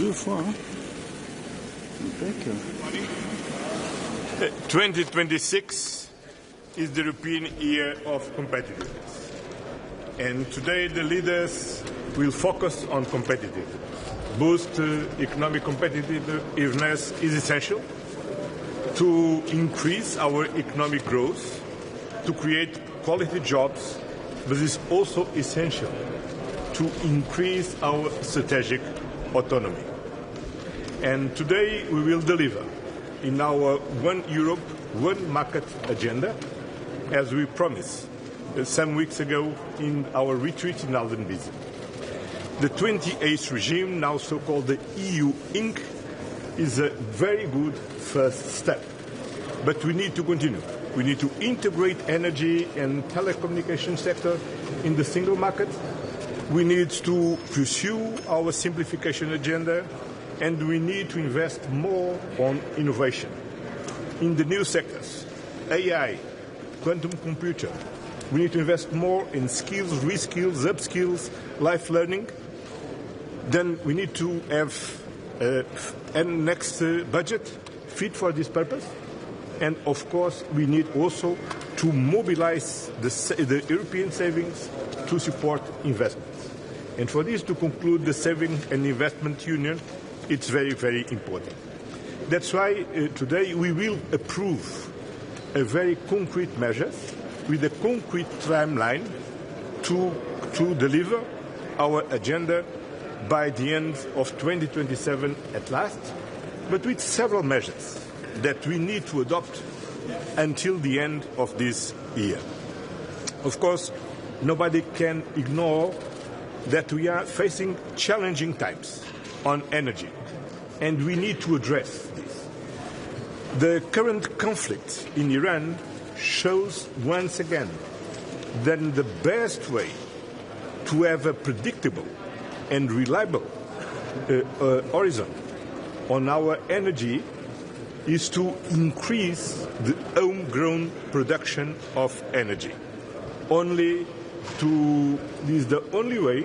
Deux fois, hein? 2026 is the European Year of Competitiveness. And today the leaders will focus on competitiveness. Boost economic competitiveness is essential to increase our economic growth, to create quality jobs, but it's also essential to increase our strategic autonomy. And today we will deliver in our One Europe, One Market agenda, as we promised some weeks ago in our retreat in Aldenbizen. The 28th regime, now so-called the EU Inc., is a very good first step. But we need to continue. We need to integrate energy and telecommunication sector in the single market. We need to pursue our simplification agenda, and we need to invest more on innovation in the new sectors, AI, quantum computer. We need to invest more in skills, reskills, upskills, life learning. Then we need to have a next budget fit for this purpose. And of course, we need also to mobilize the European savings to support investments. And for this to conclude the Saving and Investment Union, it's very, very important. That's why today we will approve a very concrete measures with a concrete timeline to deliver our agenda by the end of 2027 at last, but with several measures that we need to adopt until the end of this year. Of course, nobody can ignore that we are facing challenging times on energy, and we need to address this. The current conflict in Iran shows once again that the best way to have a predictable and reliable horizon on our energy is to increase the homegrown production of energy. This is the only way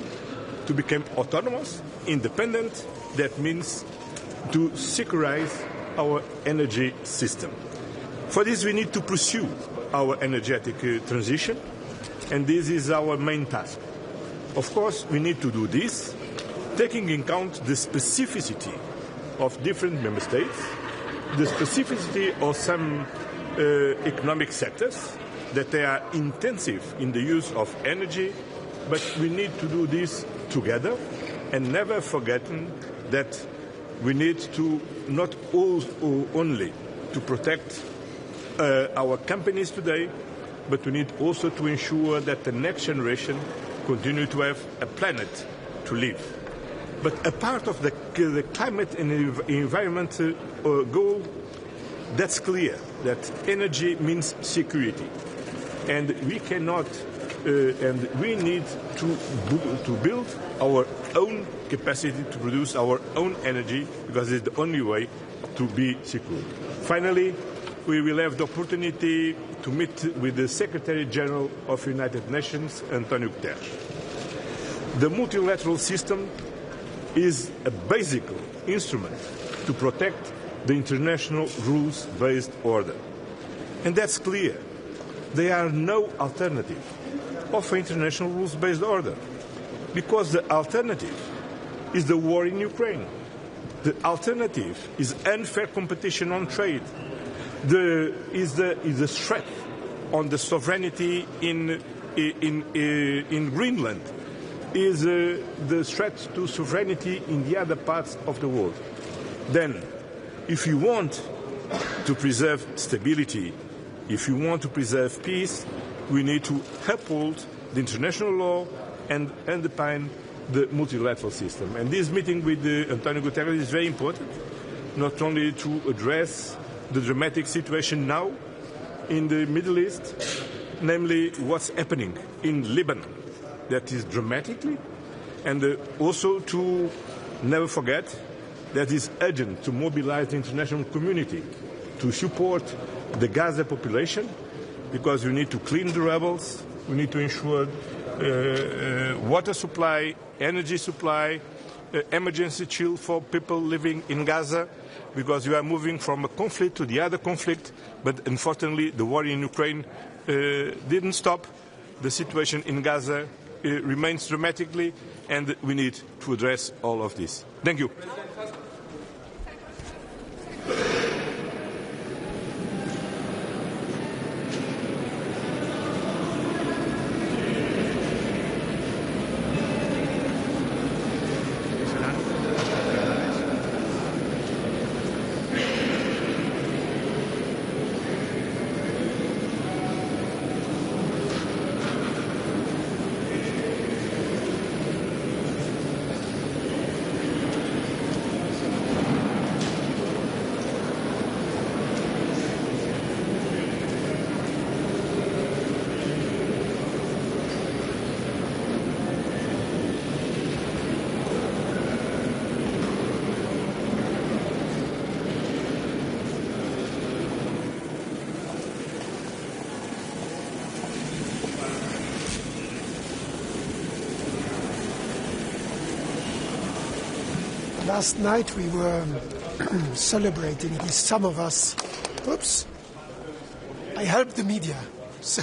to become autonomous, independent. That means to securize our energy system. For this, we need to pursue our energetic transition, and this is our main task. Of course, we need to do this, taking into account the specificity of different member states, the specificity of some economic sectors, that they are intensive in the use of energy, but we need to do this together and never forgetting that we need to not only to protect our companies today, but we need also to ensure that the next generation continue to have a planet to live. But a part of the climate and environment goal, that's clear, that energy means security. And we cannot, and we need to build our own capacity to produce our own energy, because it's the only way to be secure. Finally, we will have the opportunity to meet with the Secretary General of the United Nations, Antonio Guterres. The multilateral system is a basic instrument to protect the international rules-based order. And that's clear. There are no alternative of an international rules-based order, because the alternative is the war in Ukraine. The alternative is unfair competition on trade. Is the threat on the sovereignty in Greenland, is the threat to sovereignty in the other parts of the world. Then, if you want to preserve stability, if you want to preserve peace, we need to uphold the international law and underpin the multilateral system. And this meeting with Antonio Guterres is very important, not only to address the dramatic situation now in the Middle East, namely what's happening in Lebanon, that is dramatically, and also to never forget that it's urgent to mobilize the international community to support the Gaza population, because we need to clean the rebels, we need to ensure water supply, energy supply, emergency chill for people living in Gaza, because we are moving from a conflict to the other conflict, but unfortunately the war in Ukraine didn't stop. The situation in Gaza remains dramatically, and we need to address all of this. Thank you. Last night we were celebrating, at least some of us. Oops. I helped the media. So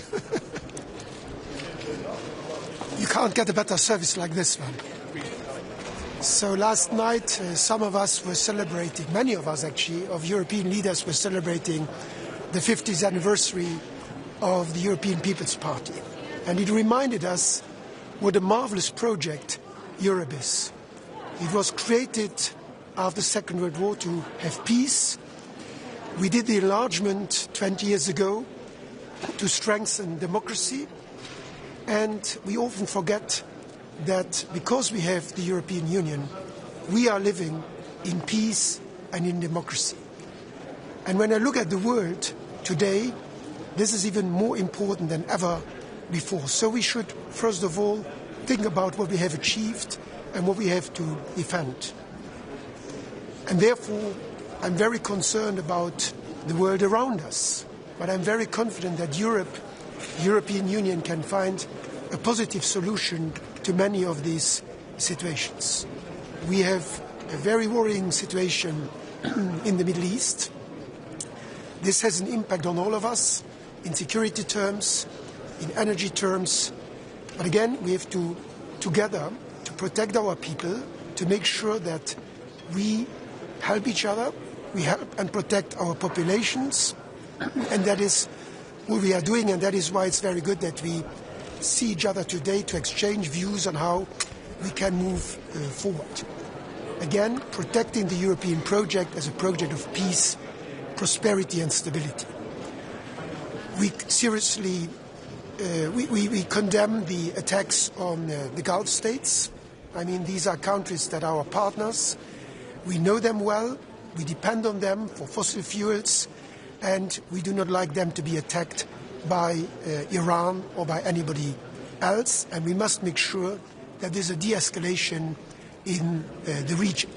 you can't get a better service like this one. So last night some of us were celebrating, many of us actually, of European leaders were celebrating the 50th anniversary of the European People's Party. And it reminded us what a marvelous project Europe is. It was created after the Second World War to have peace. We did the enlargement 20 years ago to strengthen democracy. And we often forget that because we have the European Union, we are living in peace and in democracy. And when I look at the world today, this is even more important than ever before. So we should, first of all, think about what we have achieved and what we have to defend. And therefore, I'm very concerned about the world around us. But I'm very confident that Europe, the European Union, can find a positive solution to many of these situations. We have a very worrying situation in the Middle East. This has an impact on all of us in security terms, in energy terms. But again, we have to, together, to protect our people, to make sure that we help each other, we help and protect our populations, and that is what we are doing, and that is why it's very good that we see each other today to exchange views on how we can move forward. Again, protecting the European project as a project of peace, prosperity and stability. We seriously we condemn the attacks on the Gulf states. I mean, these are countries that are our partners. We know them well. We depend on them for fossil fuels, and we do not like them to be attacked by Iran or by anybody else. And we must make sure that there's a de-escalation in the region.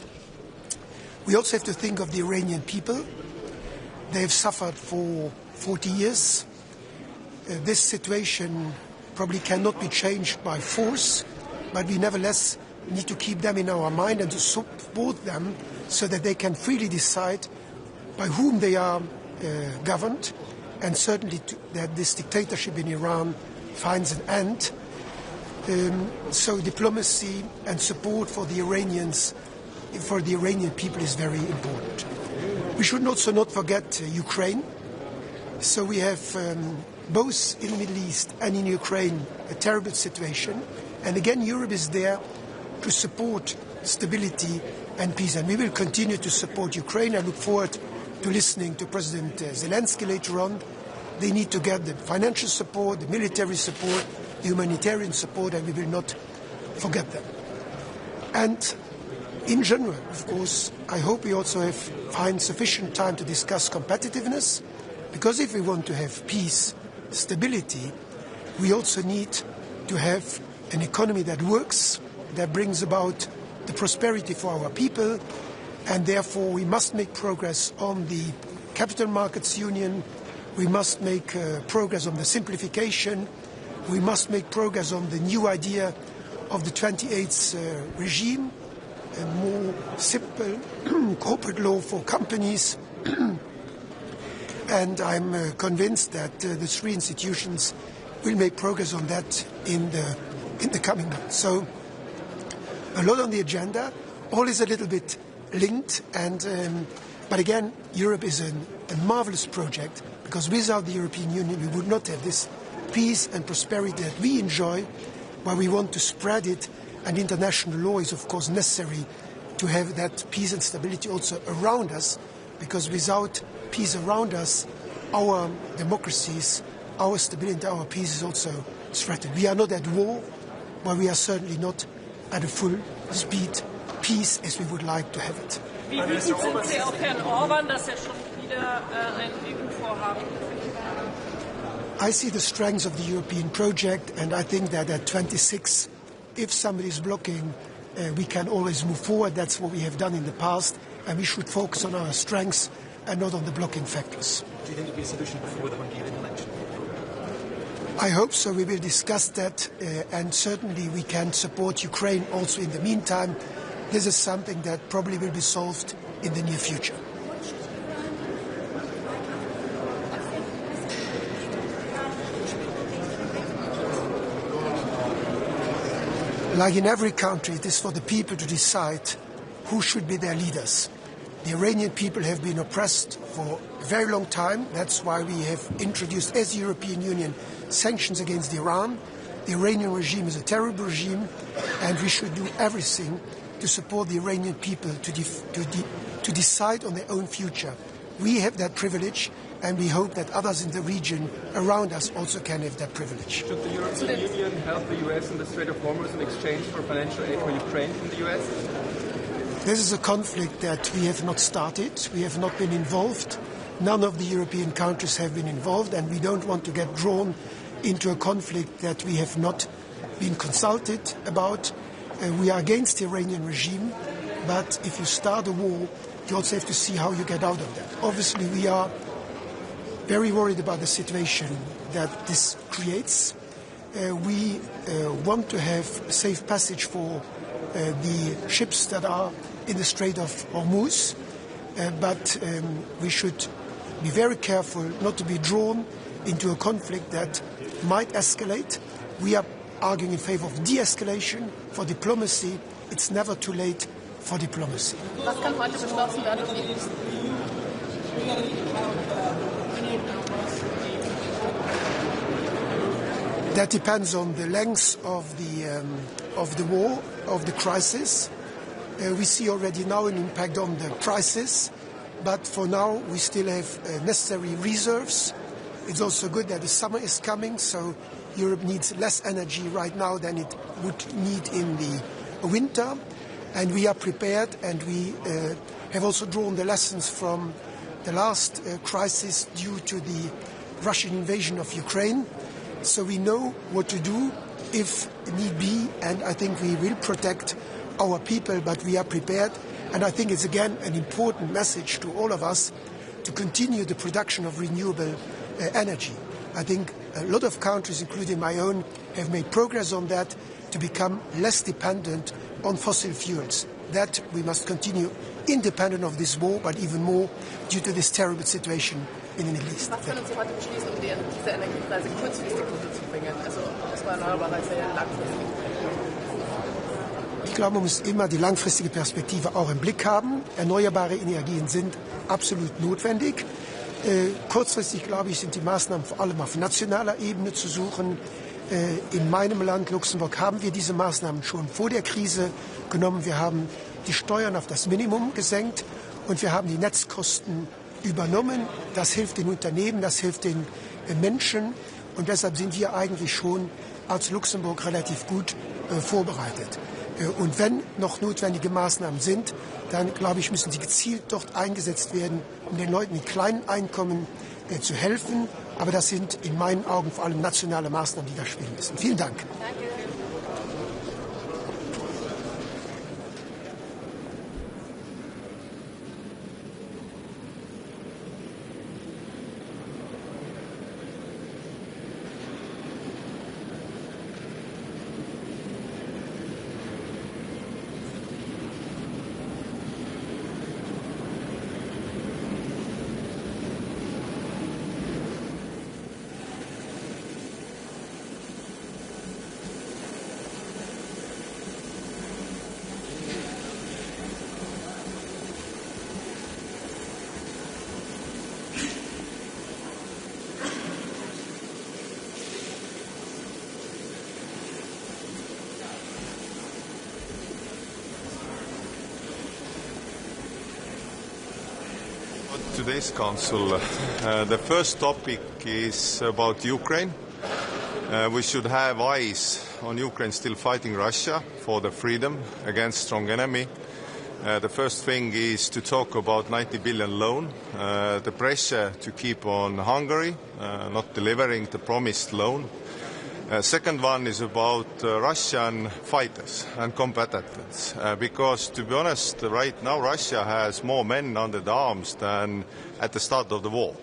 We also have to think of the Iranian people. They have suffered for 40 years. This situation probably cannot be changed by force, but we nevertheless need to keep them in our mind and to support them so that they can freely decide by whom they are governed, and certainly that this dictatorship in Iran finds an end. So diplomacy and support for the Iranians, for the Iranian people, is very important. We should also not forget Ukraine. So we have both in the Middle East and in Ukraine a terrible situation. And again, Europe is there to support stability and peace. And we will continue to support Ukraine. I look forward to listening to President Zelensky later on. They need to get the financial support, the military support, the humanitarian support, and we will not forget them. And in general, of course, I hope we also find sufficient time to discuss competitiveness, because if we want to have peace, stability, we also need to have an economy that works, that brings about the prosperity for our people, and therefore we must make progress on the capital markets union, we must make progress on the simplification, we must make progress on the new idea of the 28th regime, a more simple corporate law for companies. And I'm convinced that the three institutions will make progress on that in the coming months. So a lot on the agenda. All is a little bit linked, but again, Europe is a marvelous project, because without the European Union we would not have this peace and prosperity that we enjoy, while we want to spread it, and international law is of course necessary to have that peace and stability also around us, because without peace around us, our democracies, our stability, our peace is also threatened. We are not at war, but we are certainly not at a full speed peace as we would like to have it. Wie wütend sind Sie auf Herrn Orban, dass schon wieder ein EU-Vorhaben? I see the strengths of the European project, and I think that at 26, if somebody is blocking, we can always move forward. That's what we have done in the past, and we should focus on our strengths and not on the blocking factors. Do you think there will be a solution before the Hungarian election? I hope so. We will discuss that, and certainly we can support Ukraine also in the meantime. This is something that probably will be solved in the near future. Like in every country, it is for the people to decide who should be their leaders. The Iranian people have been oppressed for a very long time. That's why we have introduced, as the European Union, sanctions against Iran. The Iranian regime is a terrible regime, and we should do everything to support the Iranian people to decide on their own future. We have that privilege, and we hope that others in the region around us also can have that privilege. Should the European Union help the U.S. in the Strait of Hormuz in exchange for financial aid for Ukraine from the U.S.? This is a conflict that we have not started. We have not been involved. None of the European countries have been involved, and we don't want to get drawn into a conflict that we have not been consulted about. We are against the Iranian regime, but if you start a war, you also have to see how you get out of that. Obviously, we are very worried about the situation that this creates. We want to have safe passage for the ships that are in the Strait of Hormuz, but we should be very careful not to be drawn into a conflict that might escalate. We are arguing in favor of de-escalation, for diplomacy. It's never too late for diplomacy. Was kann heute beschlossen werden, um die That depends on the length of the war, of the crisis. We see already now an impact on the prices, but for now we still have necessary reserves. It's also good that the summer is coming, so Europe needs less energy right now than it would need in the winter. And we are prepared, and we have also drawn the lessons from the last crisis due to the Russian invasion of Ukraine. So we know what to do if need be, and I think we will protect our people, but we are prepared. And I think it's again an important message to all of us to continue the production of renewable energy. I think a lot of countries, including my own, have made progress on that to become less dependent on fossil fuels. That we must continue independent of this war, but even more due to this terrible situation in the Middle East. Was können Sie heute beschließen, um diese Energiepreise kurzfristig runterzubringen? Also das war erneuerbarer sehr langfristig. Ich glaube, man muss immer die langfristige Perspektive auch im Blick haben. Erneuerbare Energien sind absolut notwendig. Kurzfristig, glaube ich, sind die Maßnahmen vor allem auf nationaler Ebene zu suchen. In meinem Land, Luxemburg, haben wir diese Maßnahmen schon vor der Krise genommen. Wir haben die Steuern auf das Minimum gesenkt und wir haben die Netzkosten übernommen. Das hilft den Unternehmen, das hilft den Menschen. Und deshalb sind wir eigentlich schon als Luxemburg relativ gut vorbereitet. Und wenn noch notwendige Maßnahmen sind, dann, glaube ich, müssen sie gezielt dort eingesetzt werden, um den Leuten mit kleinen Einkommen zu helfen. Aber das sind in meinen Augen vor allem nationale Maßnahmen, die da spielen müssen. Vielen Dank. Danke. today's council. The first topic is about Ukraine. We should have eyes on Ukraine still fighting Russia for the freedom against strong enemy. The first thing is to talk about 90 billion loan, the pressure to keep on Hungary, not delivering the promised loan. Second one is about Russian fighters and combatants, because to be honest, right now Russia has more men under the arms than at the start of the war.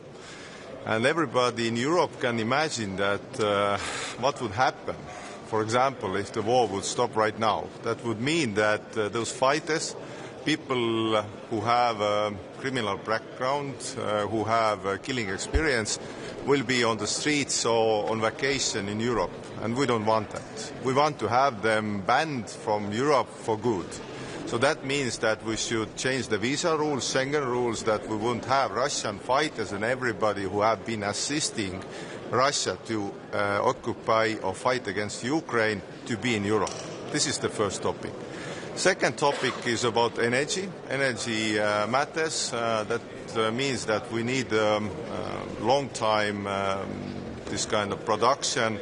And everybody in Europe can imagine that what would happen, for example, if the war would stop right now. That would mean that those fighters, people who have a criminal background, who have killing experience, will be on the streets or on vacation in Europe, and we don't want that. We want to have them banned from Europe for good. So that means that we should change the visa rules, Schengen rules, that we won't have Russian fighters and everybody who have been assisting Russia to occupy or fight against Ukraine to be in Europe. This is the first topic. Second topic is about energy. Energy matters. That means that we need long time this kind of production.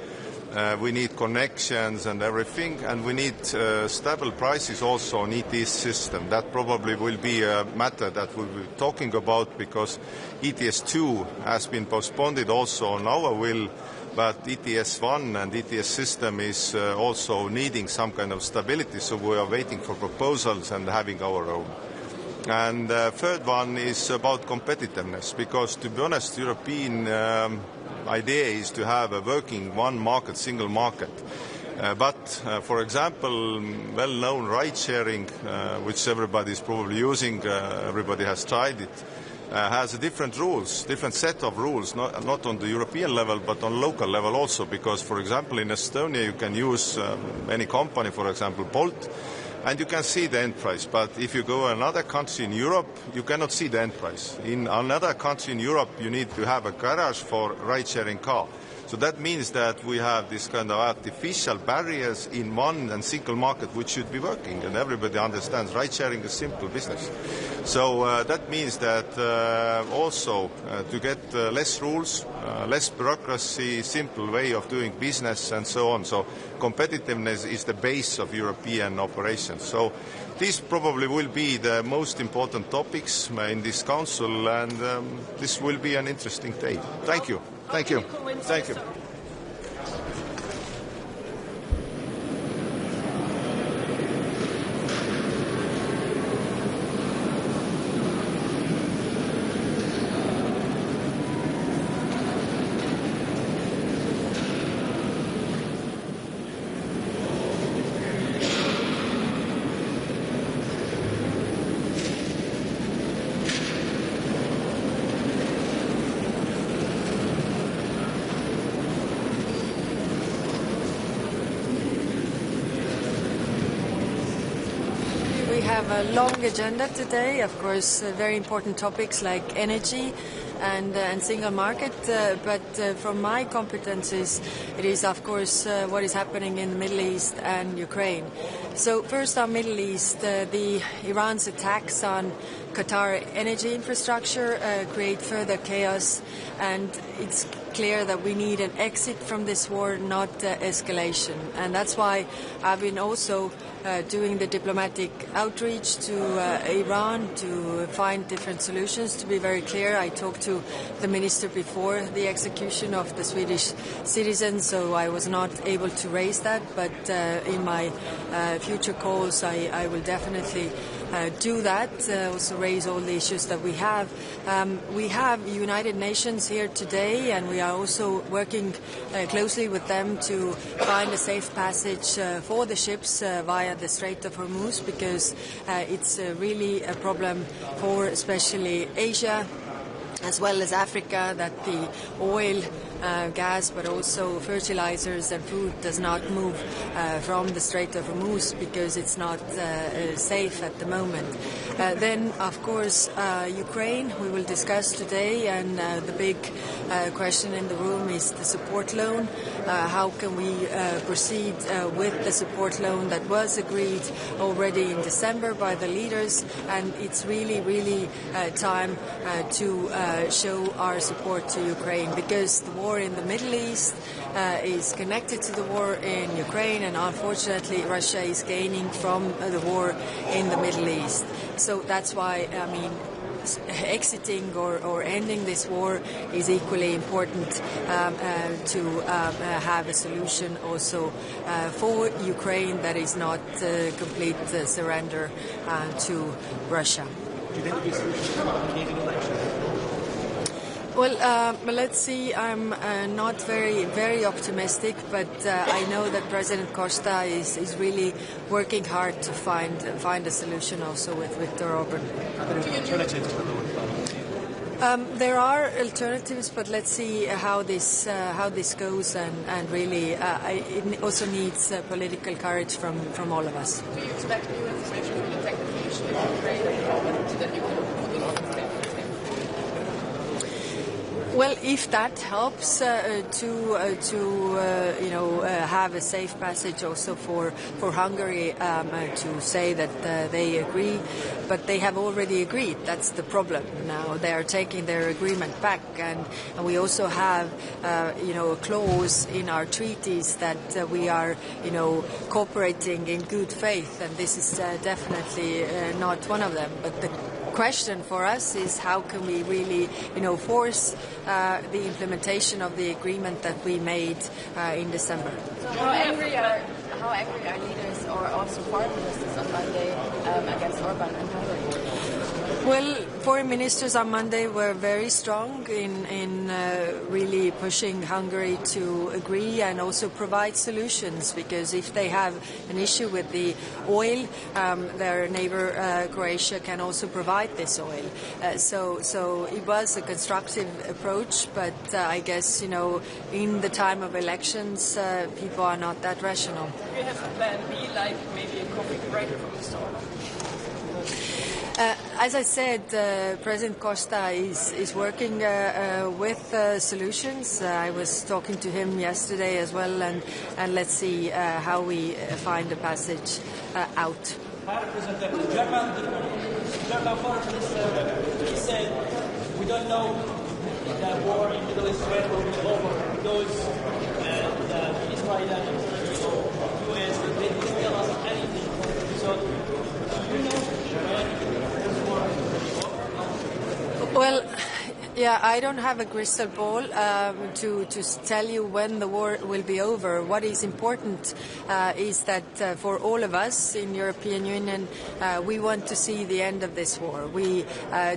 We need connections and everything, and we need stable prices also on ETS system. That probably will be a matter that we'll be talking about, because ETS 2 has been postponed also on our will, but ETS 1 and ETS system is also needing some kind of stability, so we are waiting for proposals and having our own. And third one is about competitiveness, because to be honest, European idea is to have a working one market, single market. But, for example, well-known ride-sharing, which everybody is probably using, everybody has tried it, has different rules, different set of rules, not on the European level, but on local level also. Because, for example, in Estonia you can use any company, for example, Bolt, and you can see the end price. But if you go to another country in Europe, you cannot see the end price. In another country in Europe, you need to have a garage for ride-sharing car. So that means that we have this kind of artificial barriers in one and single market which should be working, and everybody understands ride-sharing is simple business. So that means that also to get less rules, less bureaucracy, simple way of doing business and so on. So competitiveness is the base of European operations. So these probably will be the most important topics in this council, and this will be an interesting day. Thank you. Thank you. Thank you. We have a long agenda today, of course, very important topics like energy and single market, but from my competencies, it is, of course, what is happening in the Middle East and Ukraine. So first on Middle East, the Iran's attacks on Qatar energy infrastructure create further chaos, and it's clear that we need an exit from this war, not escalation. And that's why I've been also doing the diplomatic outreach to Iran to find different solutions. To be very clear, I talked to the minister before the execution of the Swedish citizen, so I was not able to raise that, but in my future calls I will definitely do that, also raise all the issues that we have. We have United Nations here today, and we are also working closely with them to find a safe passage for the ships via the Strait of Hormuz, because it's really a problem for especially Asia as well as Africa, that the oil, gas, but also fertilizers and food does not move from the Strait of Hormuz because it's not safe at the moment. Then, of course, Ukraine we will discuss today, and the big question in the room is the support loan. How can we proceed with the support loan that was agreed already in December by the leaders, and it's really time to show our support to Ukraine, because the war in the Middle East is connected to the war in Ukraine, and unfortunately Russia is gaining from the war in the Middle East. So that's why, I mean, exiting or ending this war is equally important to have a solution also for Ukraine that is not complete surrender to Russia. Do you think there'll be a solution to the Canadian election? Well, let's see. I'm not very optimistic, but I know that President Costa is really working hard to find a solution also with Viktor Orban. There are alternatives, but let's see how this goes, and really it also needs political courage from all of us. Do you expect new information from the technical issue in Ukraine at the moment that you can put in on the state? Well, if that helps to have a safe passage also for Hungary to say that they agree, but they have already agreed. That's the problem. Now they are taking their agreement back, and we also have a clause in our treaties that we are cooperating in good faith, and this is definitely not one of them. But the question for us is how can we really force the implementation of the agreement that we made in December. So how angry are leaders or also foreign ministers on Monday against Orban and Hungary? Well, foreign ministers on Monday were very strong in really pushing Hungary to agree and also provide solutions, because if they have an issue with the oil, their neighbor Croatia can also provide this oil. So it was a constructive approach, but I guess, in the time of elections, people are not that rational. Do you have a plan B, like maybe a coffee break from the start? As I said, President Costa is working with solutions. I was talking to him yesterday as well, and let's see how we find a passage out. The German foreign minister said we don't know if the war in the Middle East will be over because Israel and U.S. they didn't tell us anything. So you know Well, yeah, I don't have a crystal ball to tell you when the war will be over. What is important is that for all of us in European Union, we want to see the end of this war. We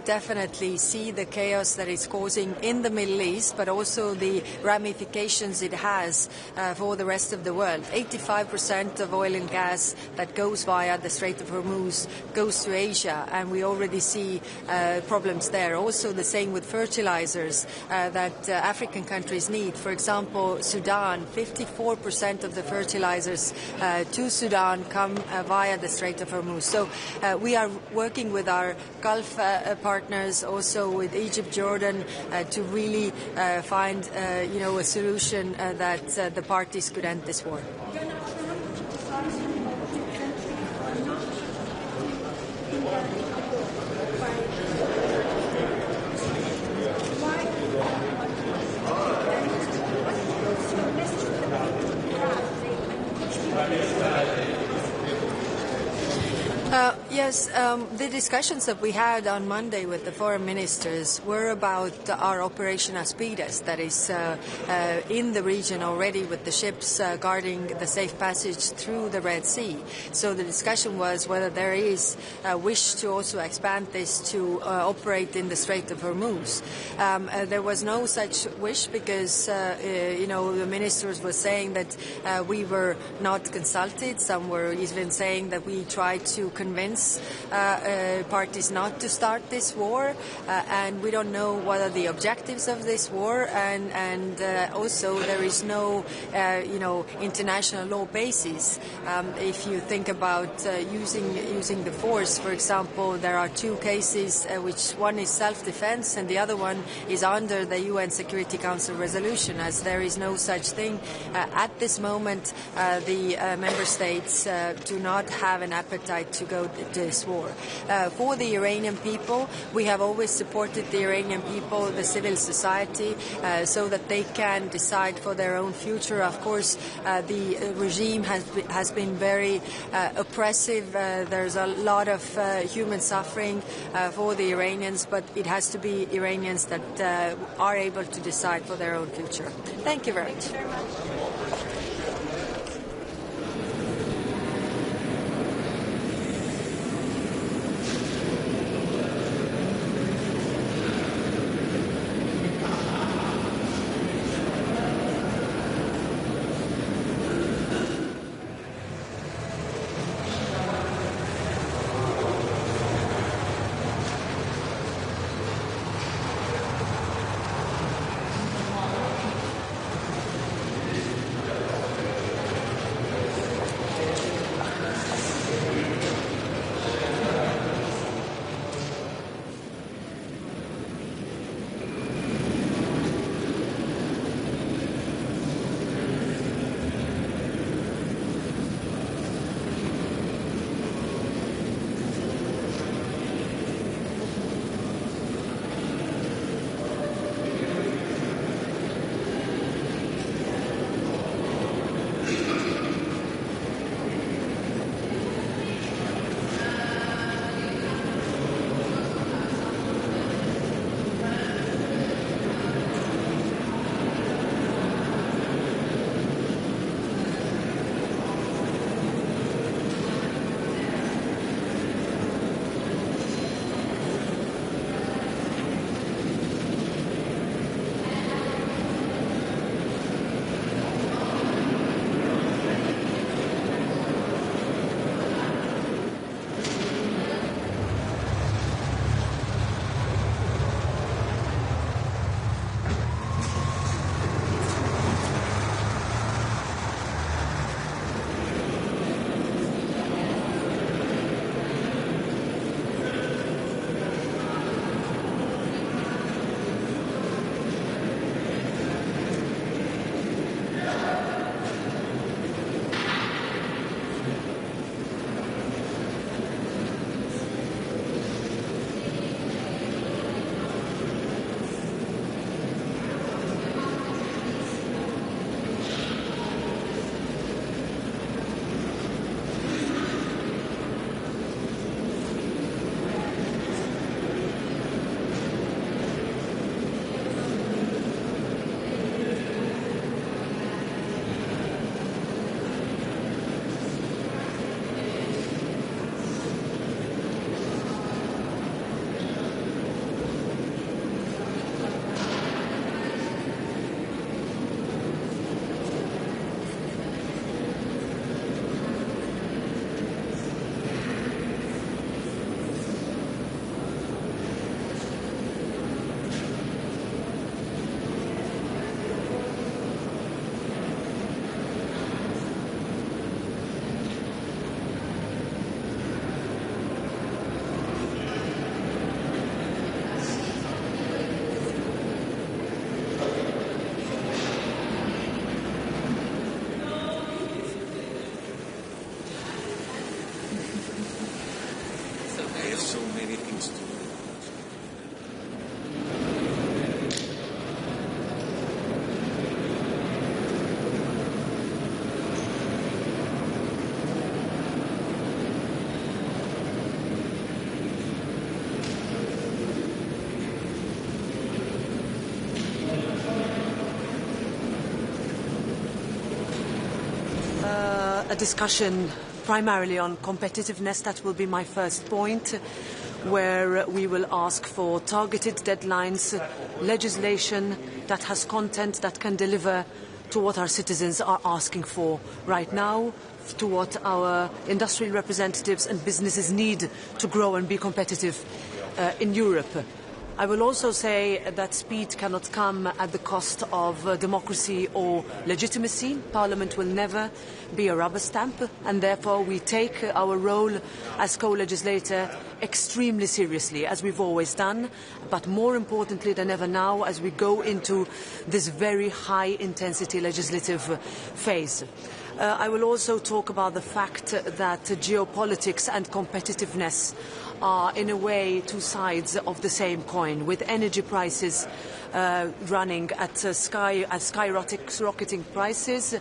definitely see the chaos that it's causing in the Middle East, but also the ramifications it has for the rest of the world. 85% of oil and gas that goes via the Strait of Hormuz goes to Asia, and we already see problems there. Also the same with fertilizers that African countries need. For example, Sudan, 54% of the fertilizers to Sudan come via the Strait of Hormuz. So we are working with our Gulf partners, also with Egypt, Jordan, to really find a solution that the parties could end this war. Yes, the discussions that we had on Monday with the foreign ministers were about our Operation Aspides, that is in the region already with the ships guarding the safe passage through the Red Sea. So the discussion was whether there is a wish to also expand this to operate in the Strait of Hormuz. There was no such wish because, the ministers were saying that we were not consulted. Some were even saying that we tried to convince convince parties not to start this war, and we don't know what are the objectives of this war, and also there is no international law basis. If you think about using the force, for example, there are two cases, which one is self-defense and the other one is under the UN Security Council resolution. As there is no such thing at this moment, the member states do not have an appetite to go to this war. For the Iranian people, we have always supported the Iranian people, the civil society, so that they can decide for their own future. Of course, the regime has been very oppressive. There's a lot of human suffering for the Iranians, but it has to be Iranians that are able to decide for their own future. Thank you very much. a discussion primarily on competitiveness. That will be my first point, where we will ask for targeted deadlines, legislation that has content that can deliver to what our citizens are asking for right now, to what our industrial representatives and businesses need to grow and be competitive in Europe. I will also say that speed cannot come at the cost of democracy or legitimacy. Parliament will never be a rubber stamp, and therefore we take our role as co-legislator extremely seriously, as we've always done, but more importantly than ever now as we go into this very high-intensity legislative phase. I will also talk about the fact that geopolitics and competitiveness are in a way two sides of the same coin, with energy prices running at skyrocketing prices.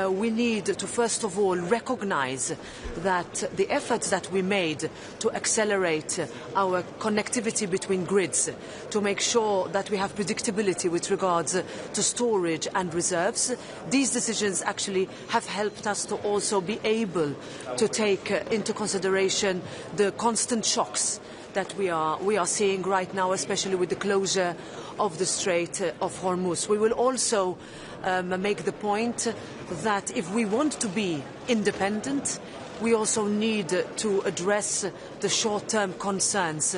We need to first of all recognise that the efforts that we made to accelerate our connectivity between grids, to make sure that we have predictability with regards to storage and reserves, these decisions actually have helped us to also be able to take into consideration the constant shocks that we are seeing right now, especially with the closure of the Strait of Hormuz. We will also make the point that if we want to be independent, we also need to address the short-term concerns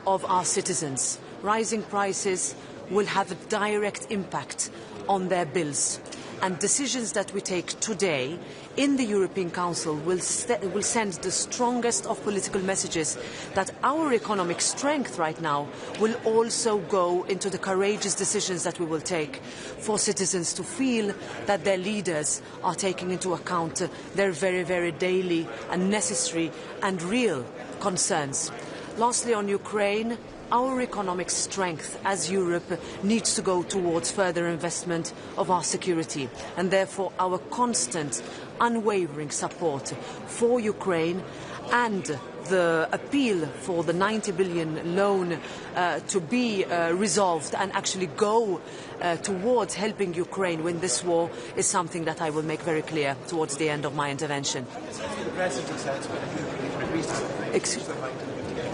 of our citizens. Rising prices will have a direct impact on their bills. And decisions that we take today in the European Council will send the strongest of political messages that our economic strength right now will also go into the courageous decisions that we will take for citizens to feel that their leaders are taking into account their very, very daily and necessary and real concerns. Lastly, on Ukraine, our economic strength as Europe needs to go towards further investment of our security, and therefore our constant, unwavering support for Ukraine and the appeal for the 90 billion loan to be resolved and actually go towards helping Ukraine win this war is something that I will make very clear towards the end of my intervention.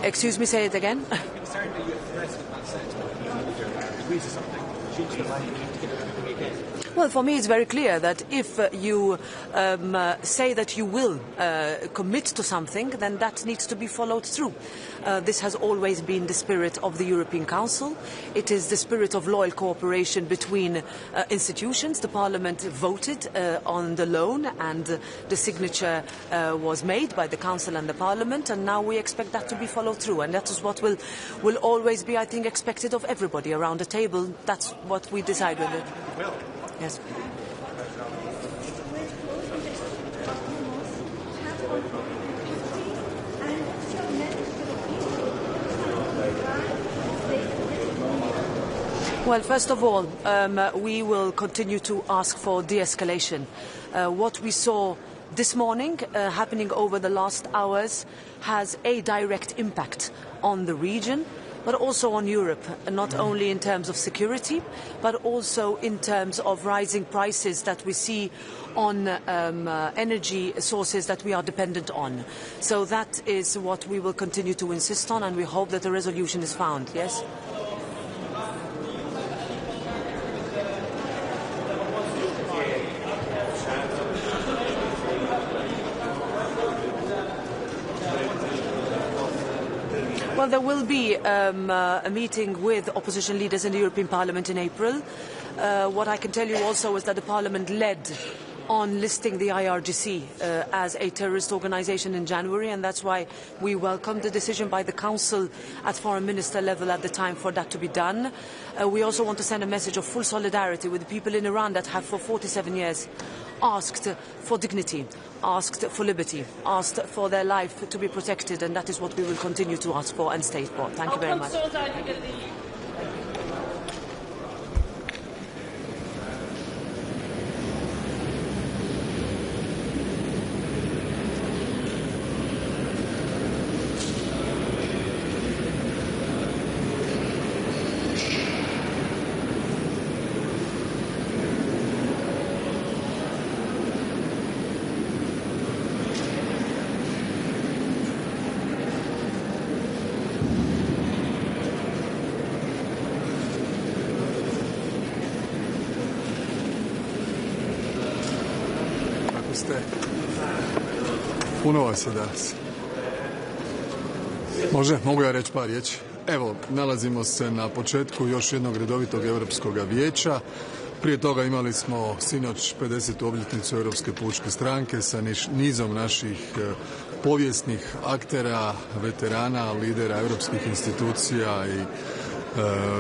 Excuse me, say it again. Well, for me it's very clear that if you say that you will commit to something, then that needs to be followed through. This has always been the spirit of the European Council. It is the spirit of loyal cooperation between institutions. The Parliament voted on the loan and the signature was made by the Council and the Parliament, and now we expect that to be followed through, and that is what will always be, I think, expected of everybody around the table. That's what we decide with it. Yes. Well, first of all, we will continue to ask for de-escalation. What we saw this morning happening over the last hours has a direct impact on the region, but also on Europe, not only in terms of security, but also in terms of rising prices that we see on energy sources that we are dependent on. So that is what we will continue to insist on, and we hope that a resolution is found. Yes? Well, there will be a meeting with opposition leaders in the European Parliament in April. What I can tell you also is that the Parliament led on listing the IRGC as a terrorist organisation in January, and that's why we welcomed the decision by the Council at Foreign Minister level at the time for that to be done. We also want to send a message of full solidarity with the people in Iran that have for 47 years asked for dignity, asked for liberty, asked for their life to be protected, and that is what we will continue to ask for and state for. Thank you very much. ste? Puno vas je danas. Može? Mogu ja reći par riječi? Evo, nalazimo se na početku još jednog redovitog Europskog vijeća. Prije toga imali smo sinoć 50. obljetnicu Europske pučke stranke sa nizom naših povijesnih aktera, veterana, lidera europskih institucija i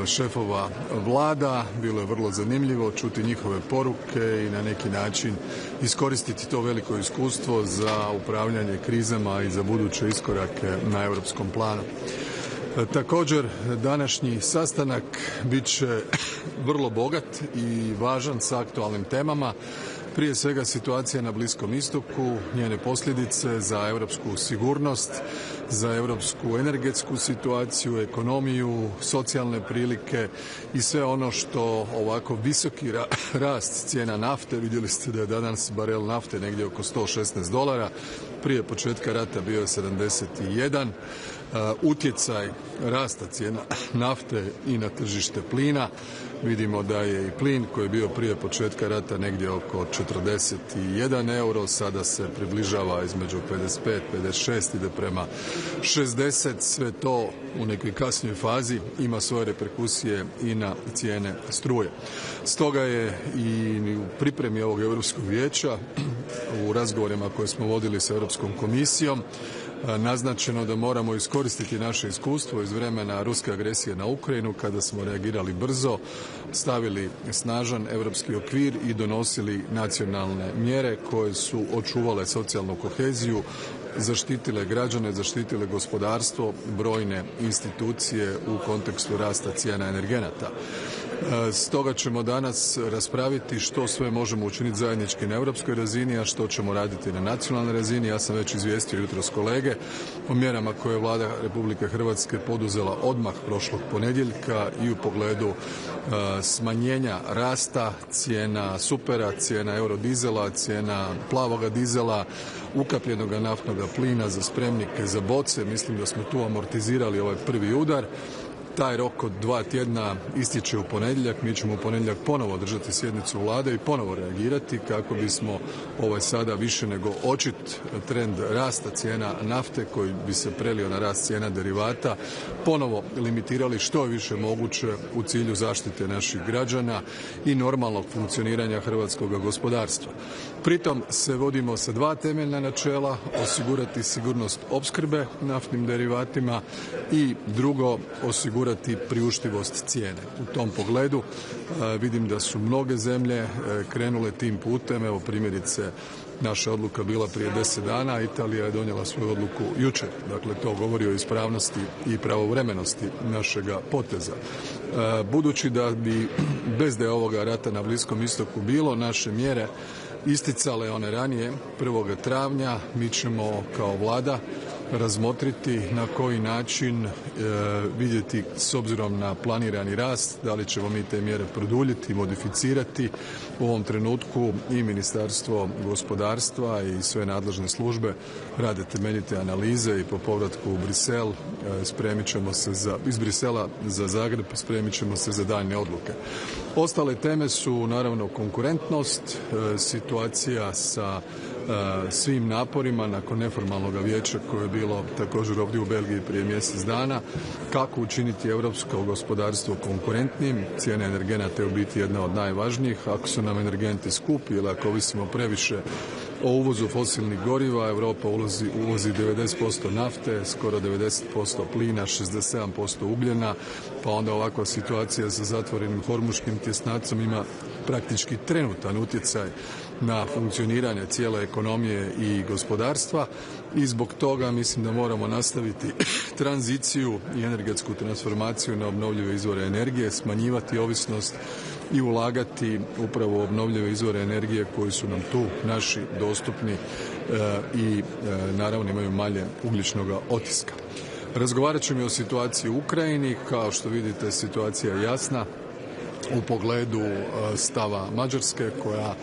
šefova vlada. Bilo je vrlo zanimljivo čuti njihove poruke i na neki način iskoristiti to veliko iskustvo za upravljanje krizama i za buduće iskorake na europskom planu. Također, današnji sastanak bit će vrlo bogat i važan sa aktualnim temama. Prije svega situacija na Bliskom istoku, njene posljedice za europsku sigurnost, za europsku energetsku situaciju, ekonomiju, socijalne prilike i sve ono što ovako visoki rast cijena nafte, vidjeli ste da je danas barel nafte negdje oko $116, prije početka rata bio je 71, utjecaj rasta cijena nafte i na tržište plina. Vidimo da je i plin koji je bio prije početka rata negdje oko 41 euro, sada se približava između 55, 56, ide prema 60. Sve to u nekoj kasnijoj fazi ima svoje reperkusije i na cijene struje. Stoga je i u pripremi ovog Europskog vijeća, u razgovorima koje smo vodili sa Europskom komisijom, naznačeno da moramo iskoristiti naše iskustvo iz vremena ruske agresije na Ukrajinu, kada smo reagirali brzo, stavili snažan europski okvir i donosili nacionalne mjere koje su očuvale socijalnu koheziju, zaštitile građane, zaštitile gospodarstvo, brojne institucije u kontekstu rasta cijena energenata. Stoga ćemo danas raspraviti što sve možemo učiniti zajednički na europskoj razini, a što ćemo raditi na nacionalnoj razini. Ja sam već izvijestio jutros kolege o mjerama koje je Vlada Republike Hrvatske poduzela odmah prošlog ponedjeljka i u pogledu smanjenja rasta cijena supera, cijena eurodizela, cijena plavoga dizela, ukapljenog naftnog plina za spremnike za boce. Mislim da smo tu amortizirali ovaj prvi udar. Taj rok od 2 tjedna ističe u ponedjeljak. Mi ćemo u ponedjeljak ponovo održati sjednicu vlade i ponovo reagirati kako bismo ovaj sada više nego očit trend rasta cijena nafte koji bi se prelio na rast cijena derivata ponovo limitirali što je više moguće u cilju zaštite naših građana i normalnog funkcioniranja hrvatskog gospodarstva. Pritom se vodimo sa 2 temeljna načela: osigurati sigurnost opskrbe naftnim derivatima i drugo, osigurati priuštivost cijene. U tom pogledu vidim da su mnoge zemlje krenule tim putem. Evo primjerice, naša odluka bila prije 10 dana, Italija je donijela svoju odluku jučer. Dakle, to govori o ispravnosti i pravovremenosti našega poteza. Budući da bi bez da je ovoga rata na Bliskom istoku bilo, naše mjere isticale one ranije 1. travnja, mi ćemo kao vlada razmotriti na koji način vidjeti s obzirom na planirani rast, da li ćemo mi te mjere produljiti, modificirati. U ovom trenutku i Ministarstvo gospodarstva i sve nadležne službe rade temeljite analize i po povratku u Brisel spremit ćemo se iz Brisela za Zagreb, spremit ćemo se za daljnje odluke. Ostale teme su naravno konkurentnost, situacija sa svim naporima nakon neformalnog vijeća koje je bilo također ovdje u Belgiji prije mjesec dana, kako učiniti europsko gospodarstvo konkurentnim. Cijene energenata je u biti jedna od najvažnijih. Ako su nam energenti skupi ili ako ovisimo previše o uvozu fosilnih goriva, Europa uvozi 90% nafte, skoro 90% plina, 67% ugljena, pa onda ovakva situacija sa zatvorenim hormuškim tjesnacom ima praktički trenutan utjecaj na funkcioniranje cijele ekonomije i gospodarstva i zbog toga mislim da moramo nastaviti tranziciju i energetsku transformaciju na obnovljive izvore energije, smanjivati ovisnost i ulagati upravo u obnovljive izvore energije koji su nam tu naši dostupni i naravno imaju manje ugljičnog otiska. Razgovarat ćemo i o situaciji u Ukrajini. Kao što vidite, situacija je jasna u pogledu stava Mađarske koja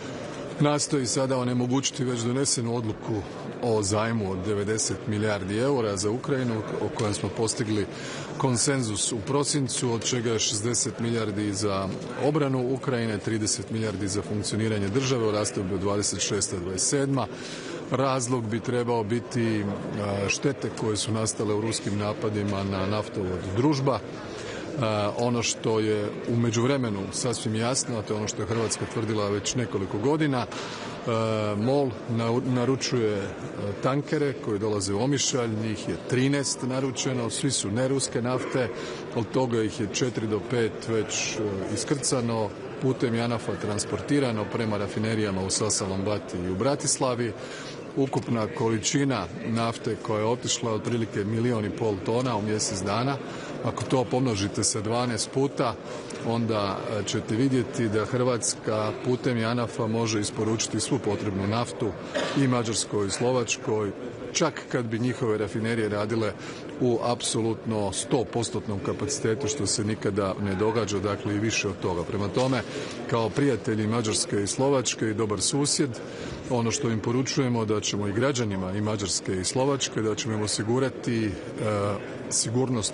nastoji sada onemogućiti već donesenu odluku o zajmu od 90 milijardi eura za Ukrajinu, o kojem smo postigli konsenzus u prosincu, od čega je 60 milijardi za obranu Ukrajine, 30 milijardi za funkcioniranje države u razdoblju 26-27. Razlog bi trebao biti štete koje su nastale u ruskim napadima na naftovod Družba. Ono što je u međuvremenu sasvim jasno, a to je ono što je Hrvatska tvrdila već nekoliko godina, MOL naručuje tankere koji dolaze u Omišalj, njih je 13 naručeno, svi su neruske nafte, od toga ih je 4 do 5 već iskrcano, putem JANAF-a transportirano prema rafinerijama u Sasalambati i u Bratislavi. Ukupna količina nafte koja je otišla otprilike 1,5 milijuna tona u mjesec dana. Ako to pomnožite sa 12 puta, onda ćete vidjeti da Hrvatska putem JANAF-a može isporučiti svu potrebnu naftu i Mađarskoj i Slovačkoj, čak kad bi njihove rafinerije radile u apsolutno 100% kapacitetu, što se nikada ne događa, dakle i više od toga. Prema tome, kao prijatelji Mađarske i Slovačke i dobar susjed, ono što im poručujemo da ćemo i građanima i Mađarske i Slovačke, da ćemo im osigurati sigurnost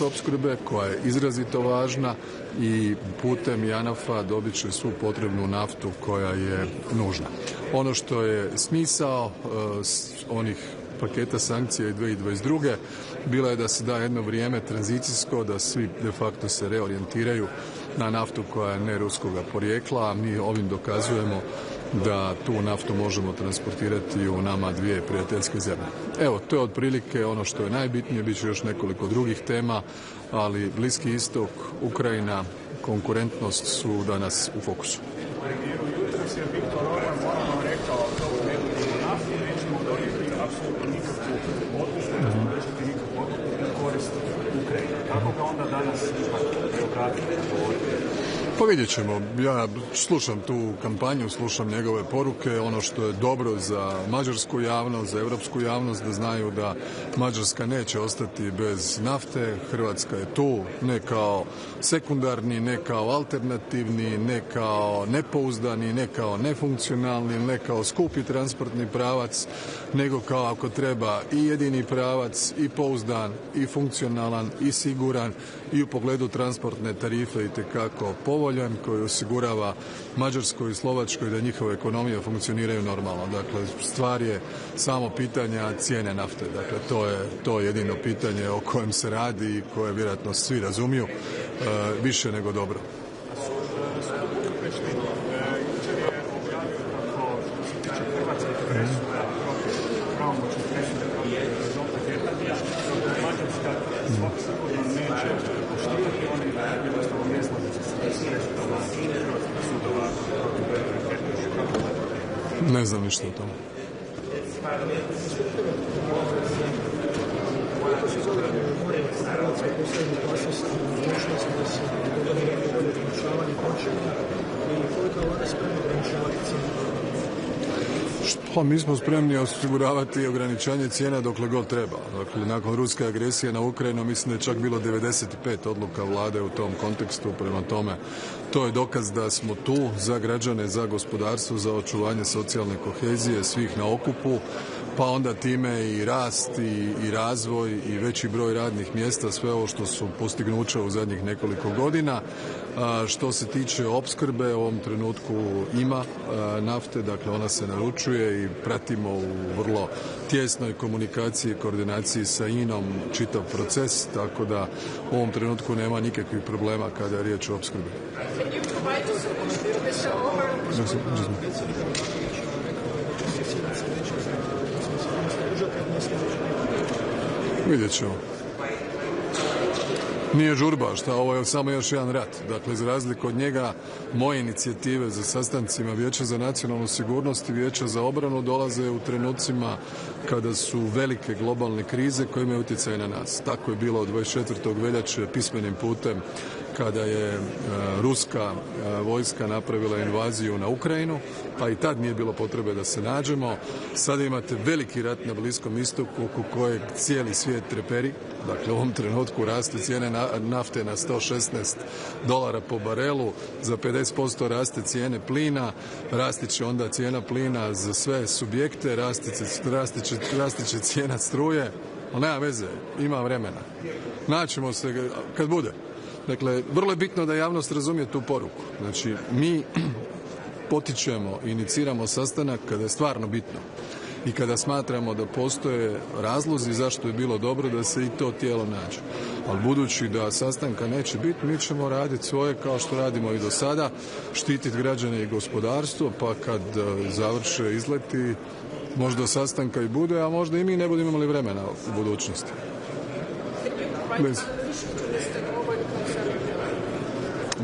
opskrbe koja je izrazito važna i putem JANAF-a dobit će svu potrebnu naftu koja je nužna. Ono što je smisao onih paketa sankcija i 2022. bila je da se da jedno vrijeme tranzicijsko, da svi de facto se reorijentiraju na naftu koja je ne ruskoga porijekla, a mi ovim dokazujemo da tu naftu možemo transportirati u nama dvije prijateljske zemlje. Evo, to je otprilike ono što je najbitnije, bit će još nekoliko drugih tema, ali Bliski istok, Ukrajina, konkurentnost su danas u fokusu. Pa vidjet ćemo. Ja slušam tu kampanju, slušam njegove poruke. Ono što je dobro za mađarsku javnost, za europsku javnost, da znaju da Mađarska neće ostati bez nafte. Hrvatska je tu ne kao sekundarni, ne kao alternativni, ne kao nepouzdani, ne kao nefunkcionalni, ne kao skupi transportni pravac, nego kao ako treba i jedini pravac, i pouzdan, i funkcionalan, i siguran, i u pogledu transportne tarife itekako povoljan, koji osigurava Mađarskoj i Slovačkoj da njihove ekonomije funkcioniraju normalno. Dakle, stvar je samo pitanja cijene nafte. Dakle, to je jedino pitanje o kojem se radi i koje vjerojatno svi razumiju, više nego dobro. Ne znam ništa o tome. Pa mi smo spremni osiguravati ograničanje cijena dokle god treba. Dakle, nakon ruske agresije na Ukrajinu mislim da je čak bilo 95 odluka vlade u tom kontekstu. Prema tome, to je dokaz da smo tu za građane, za gospodarstvo, za očuvanje socijalne kohezije svih na okupu, pa onda time i rast i razvoj i veći broj radnih mjesta, sve ovo što su postignuća u zadnjih nekoliko godina. Što se tiče opskrbe, u ovom trenutku ima nafte, dakle ona se naručuje i pratimo u vrlo tjesnoj komunikaciji i koordinaciji sa INA-om čitav proces, tako da u ovom trenutku nema nikakvih problema kada je riječ o opskrbi. Vidjet ćemo. Nije žurba, šta, ovo je samo još jedan rat. Dakle, za razliku od njega, moje inicijative za sastancima Vijeća za nacionalnu sigurnost i Vijeća za obranu dolaze u trenucima kada su velike globalne krize koje imaju utjecaj na nas. Tako je bilo od 24. veljače pismenim putem kada je ruska vojska napravila invaziju na Ukrajinu, pa i tad nije bilo potrebe da se nađemo. Sada imate veliki rat na Bliskom istoku oko kojeg cijeli svijet treperi. Dakle, u ovom trenutku raste cijene nafte na $116 po barelu, za 50% raste cijene plina, rasti će onda cijena plina za sve subjekte, rasti će cijena struje, ali nema veze, ima vremena. Naćemo se kad bude. Dakle, vrlo je bitno da javnost razumije tu poruku. Znači, mi potičemo, iniciramo sastanak kada je stvarno bitno i kada smatramo da postoje razlozi zašto je bilo dobro da se i to tijelo nađe. Ali budući da sastanka neće biti, mi ćemo raditi svoje kao što radimo i do sada, štititi građane i gospodarstvo, pa kad završe izleti, možda sastanka i bude, a možda i mi ne budemo imali vremena u budućnosti. Please.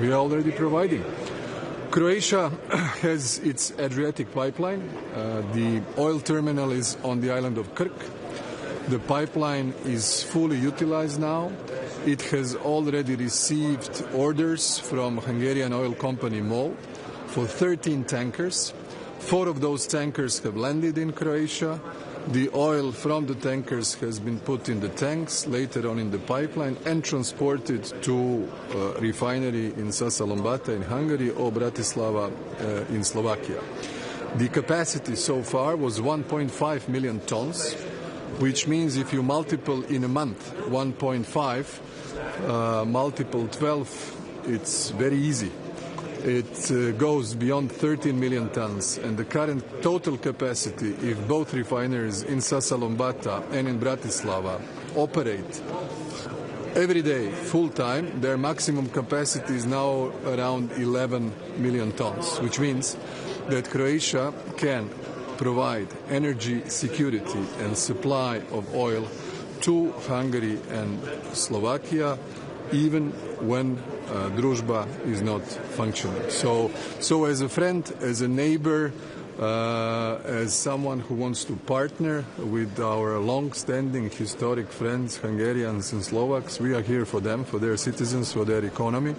We are already providing. Croatia has its Adriatic pipeline. The oil terminal is on the island of Krk. The pipeline is fully utilized now. It has already received orders from Hungarian oil company MOL for 13 tankers. 4 of those tankers have landed in Croatia. The oil from the tankers has been put in the tanks, later on in the pipeline, and transported to refinery in Sasalombata in Hungary or Bratislava in Slovakia. The capacity so far was 1.5 million tons, which means if you multiple in a month 1.5, multiple 12, it's very easy. It goes beyond 13 million tons, and the current total capacity, if both refineries in Sasalombata and in Bratislava operate every day, full time, their maximum capacity is now around 11 million tons, which means that Croatia can provide energy security and supply of oil to Hungary and Slovakia, even when Družba is not functioning. So as a friend, as a neighbor, as someone who wants to partner with our long-standing historic friends, Hungarians and Slovaks, we are here for them, for their citizens, for their economy,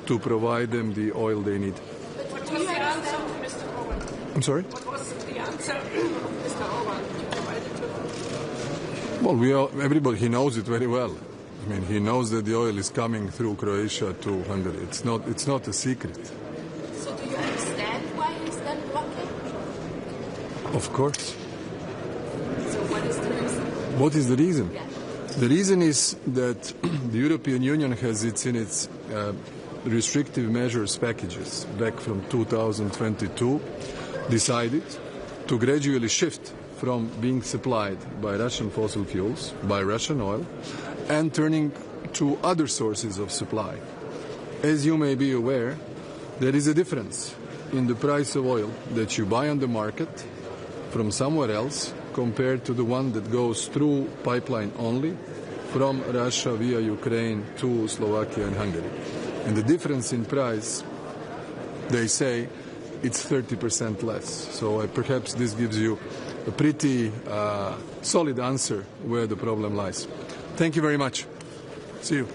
to provide them the oil they need. What was the answer, Mr. Orban? I'm sorry? What was the answer, Mr. Orban, you provided to them? Well, everybody, he knows it very well. I mean, he knows that the oil is coming through Croatia to Hungary. It's not a secret. So do you understand why he's then blocking? Of course. So what is the reason? What is the reason? Yeah. The reason is that the European Union has in its restrictive measures packages back from 2022 decided to gradually shift from being supplied by Russian fossil fuels, by Russian oil, and turning to other sources of supply. As you may be aware, there is a difference in the price of oil that you buy on the market from somewhere else compared to the one that goes through pipeline only from Russia via Ukraine to Slovakia and Hungary. And the difference in price, they say, it's 30% less. So perhaps this gives you a pretty solid answer where the problem lies. Thank you very much. See you.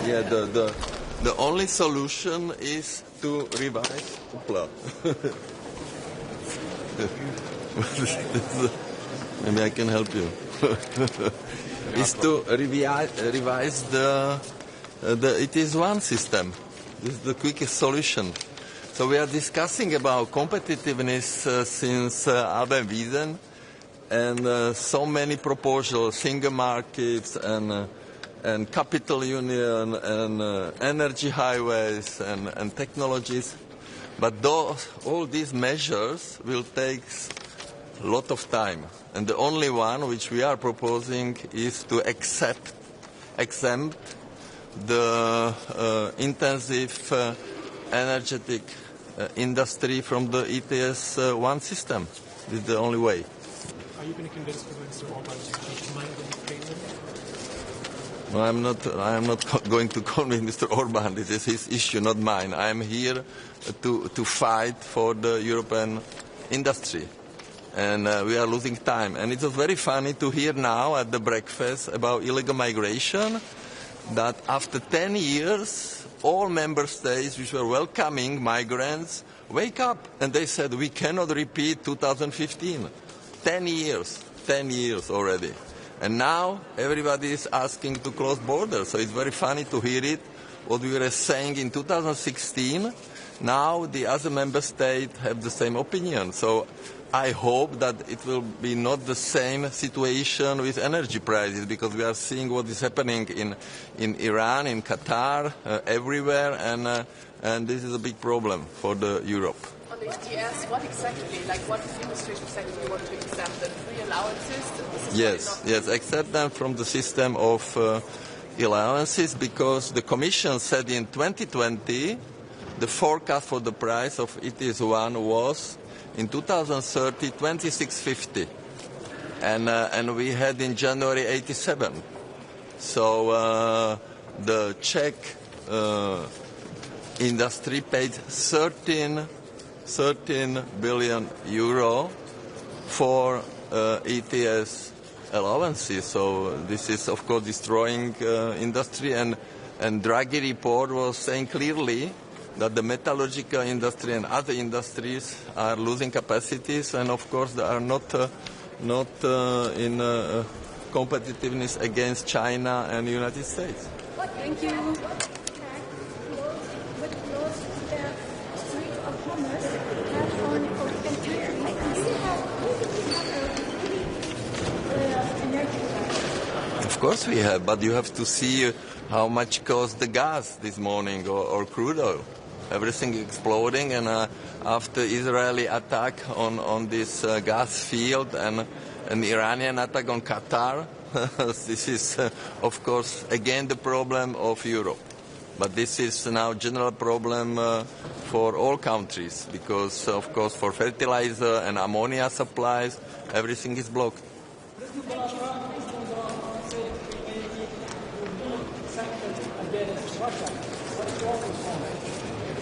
Yeah, the only solution is to revise. Maybe I can help you. Is to revise the ETS 1 system. This is the quickest solution. So we are discussing about competitiveness since Albert Wiesen, and so many proposals, single markets and capital union and energy highways and technologies. But all these measures will take a lot of time. And the only one which we are proposing is to exempt the intensive energetic industry from the ETS 1 system. This is the only way. Are you going to convince Mr. Orban to change his mind when you frame them? No, I am not going to convince Mr. Orban. This is his issue, not mine. I am here to fight for the European industry. And we are losing time. And it was very funny to hear now at the breakfast about illegal migration that after 10 years, all member states which were welcoming migrants wake up. And they said, we cannot repeat 2015. 10 years already. And now everybody is asking to close borders. So it's very funny to hear it, what we were saying in 2016. Now the other member states have the same opinion. So I hope that it will be not the same situation with energy prices, because we are seeing what is happening in Iran, in Qatar, everywhere, and this is a big problem for Europe. On the ETS, what exactly, what industries exactly you want to exempt? The free allowances? Yes, accept them from the system of allowances, because the Commission said in 2020 the forecast for the price of ETS 1 was in 2030 26.50, and we had in January 87. So the Czech industry paid 13 billion euro for ETS allowances. So this is, of course, destroying industry. And Draghi report was saying clearly that the metallurgical industry and other industries are losing capacities, and of course they are not in competitiveness against China and the United States. Thank you. Of course we have, but you have to see how much cost the gas this morning or crude oil. Everything exploding, and after Israeli attack on this gas field and an Iranian attack on Qatar, this is, of course, again the problem of Europe. But this is now general problem for all countries, because, of course, for fertilizer and ammonia supplies, everything is blocked.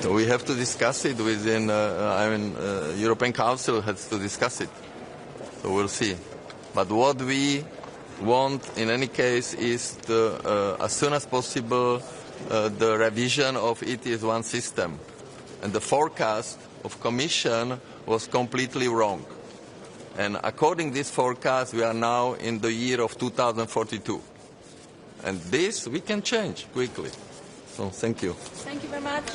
So we have to discuss it within, European Council has to discuss it. So we'll see. But what we want in any case is as soon as possible the revision of ETS 1 system. And the forecast of Commission was completely wrong. And according to this forecast, we are now in the year of 2042. And this we can change quickly. So thank you. Thank you very much.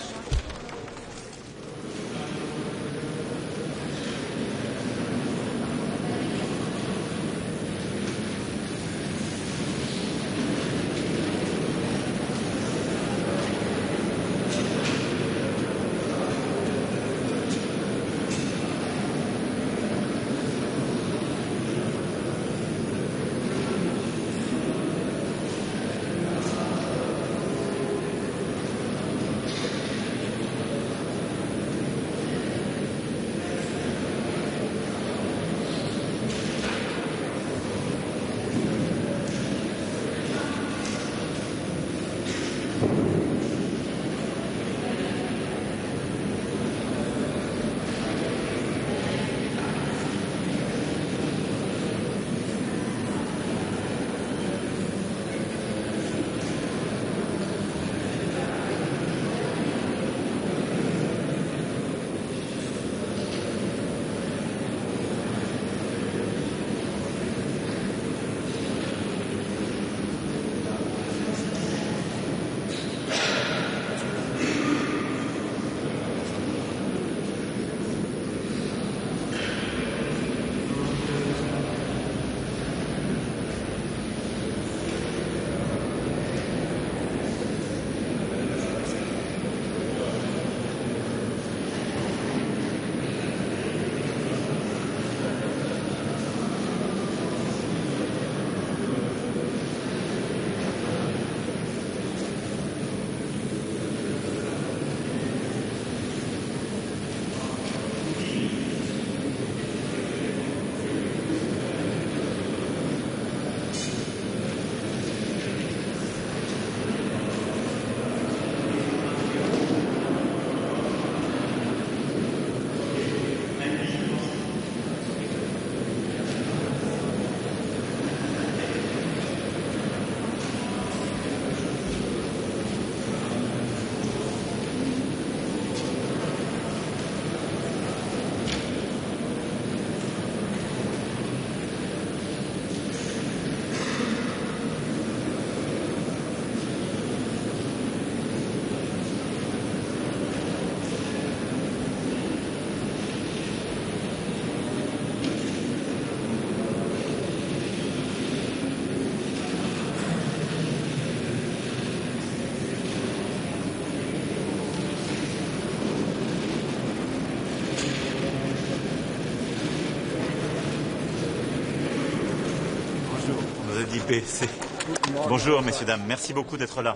Bonjour messieurs, dames, merci beaucoup d'être là.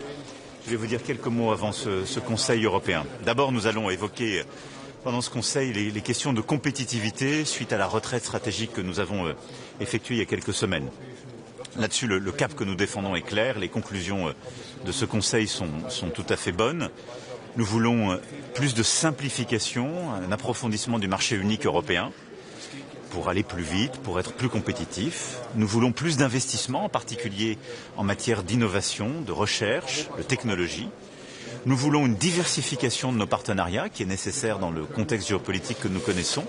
Je vais vous dire quelques mots avant ce Conseil européen. D'abord, nous allons évoquer pendant ce Conseil les questions de compétitivité suite à la retraite stratégique que nous avons effectuée il y a quelques semaines. Là-dessus, le cap que nous défendons est clair, les conclusions de ce Conseil sont tout à fait bonnes. Nous voulons plus de simplification, un approfondissement du marché unique européen pour aller plus vite, pour être plus compétitif. Nous voulons plus d'investissements, en particulier en matière d'innovation, de recherche, de technologie. Nous voulons une diversification de nos partenariats qui est nécessaire dans le contexte géopolitique que nous connaissons.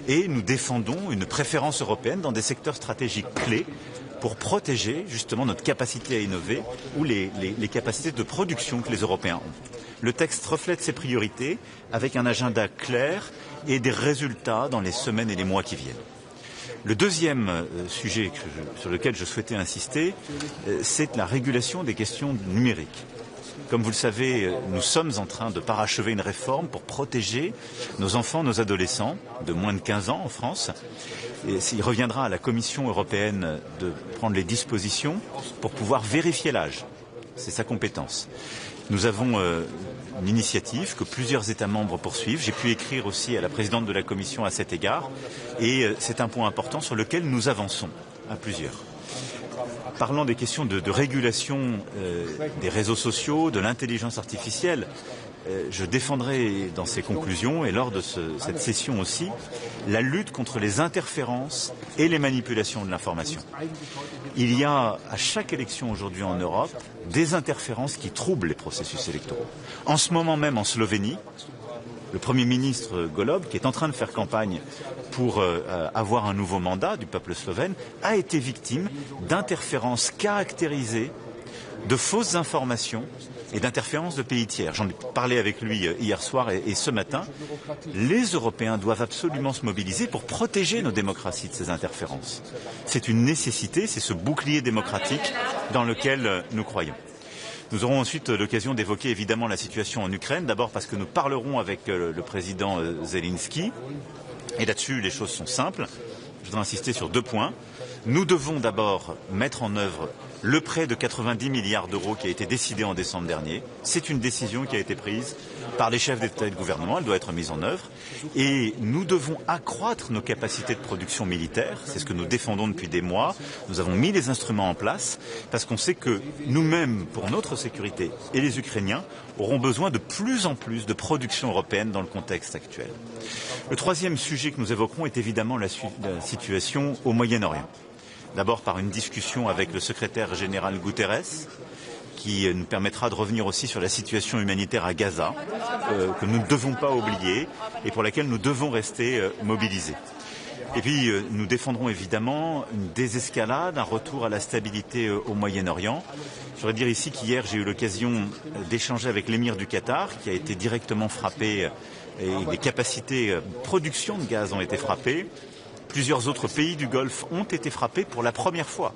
Et nous défendons une préférence européenne dans des secteurs stratégiques clés pour protéger justement notre capacité à innover ou les capacités de production que les Européens ont. Le texte reflète ces priorités avec un agenda clair et des résultats dans les semaines et les mois qui viennent. Le deuxième sujet sur lequel je souhaitais insister, c'est la régulation des questions numériques. Comme vous le savez, nous sommes en train de parachever une réforme pour protéger nos enfants, nos adolescents de moins de 15 ans en France. Et il reviendra à la Commission européenne de prendre les dispositions pour pouvoir vérifier l'âge. C'est sa compétence. Nous avons une initiative que plusieurs États membres poursuivent. J'ai pu écrire aussi à la présidente de la Commission à cet égard. Et c'est un point important sur lequel nous avançons à plusieurs. Parlant des questions de régulation des réseaux sociaux, de l'intelligence artificielle, je défendrai dans ces conclusions et lors de cette session aussi la lutte contre les interférences et les manipulations de l'information. Il y a à chaque élection aujourd'hui en Europe des interférences qui troublent les processus électoraux. En ce moment même en Slovénie, le Premier ministre Golob, qui est en train de faire campagne pour avoir un nouveau mandat du peuple slovène, a été victime d'interférences caractérisées, de fausses informations et d'interférences de pays tiers. J'en ai parlé avec lui hier soir et ce matin. Les Européens doivent absolument se mobiliser pour protéger nos démocraties de ces interférences. C'est une nécessité, c'est ce bouclier démocratique dans lequel nous croyons. Nous aurons ensuite l'occasion d'évoquer évidemment la situation en Ukraine, d'abord parce que nous parlerons avec le président Zelensky. Et là-dessus, les choses sont simples. Je voudrais insister sur 2 points. Nous devons d'abord mettre en œuvre le prêt de 90 milliards d'euros qui a été décidé en décembre dernier. C'est une décision qui a été prise par les chefs d'État et de gouvernement. Elle doit être mise en œuvre. Et nous devons accroître nos capacités de production militaire. C'est ce que nous défendons depuis des mois. Nous avons mis les instruments en place parce qu'on sait que nous-mêmes, pour notre sécurité, et les Ukrainiens, auront besoin de plus en plus de production européenne dans le contexte actuel. Le troisième sujet que nous évoquerons est évidemment la situation au Moyen-Orient. D'abord par une discussion avec le secrétaire général Guterres, qui nous permettra de revenir aussi sur la situation humanitaire à Gaza, que nous ne devons pas oublier et pour laquelle nous devons rester mobilisés. Et puis nous défendrons évidemment une désescalade, un retour à la stabilité au Moyen-Orient. Je voudrais dire ici qu'hier j'ai eu l'occasion d'échanger avec l'émir du Qatar, qui a été directement frappé et les capacités de production de gaz ont été frappées. Plusieurs autres pays du Golfe ont été frappés pour la première fois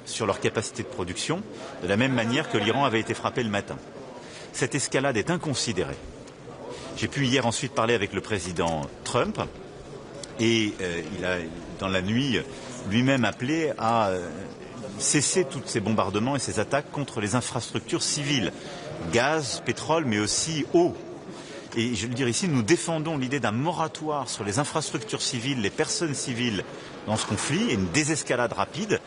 sur leur capacité de production, de la même manière que l'Iran avait été frappé le matin. Cette escalade est inconsidérée. J'ai pu hier ensuite parler avec le président Trump et il a, dans la nuit, lui-même appelé à cesser tous ces bombardements et ces attaques contre les infrastructures civiles, gaz, pétrole, mais aussi eau. Et je veux dire ici, nous défendons l'idée d'un moratoire sur les infrastructures civiles, les personnes civiles dans ce conflit, et une désescalade rapide.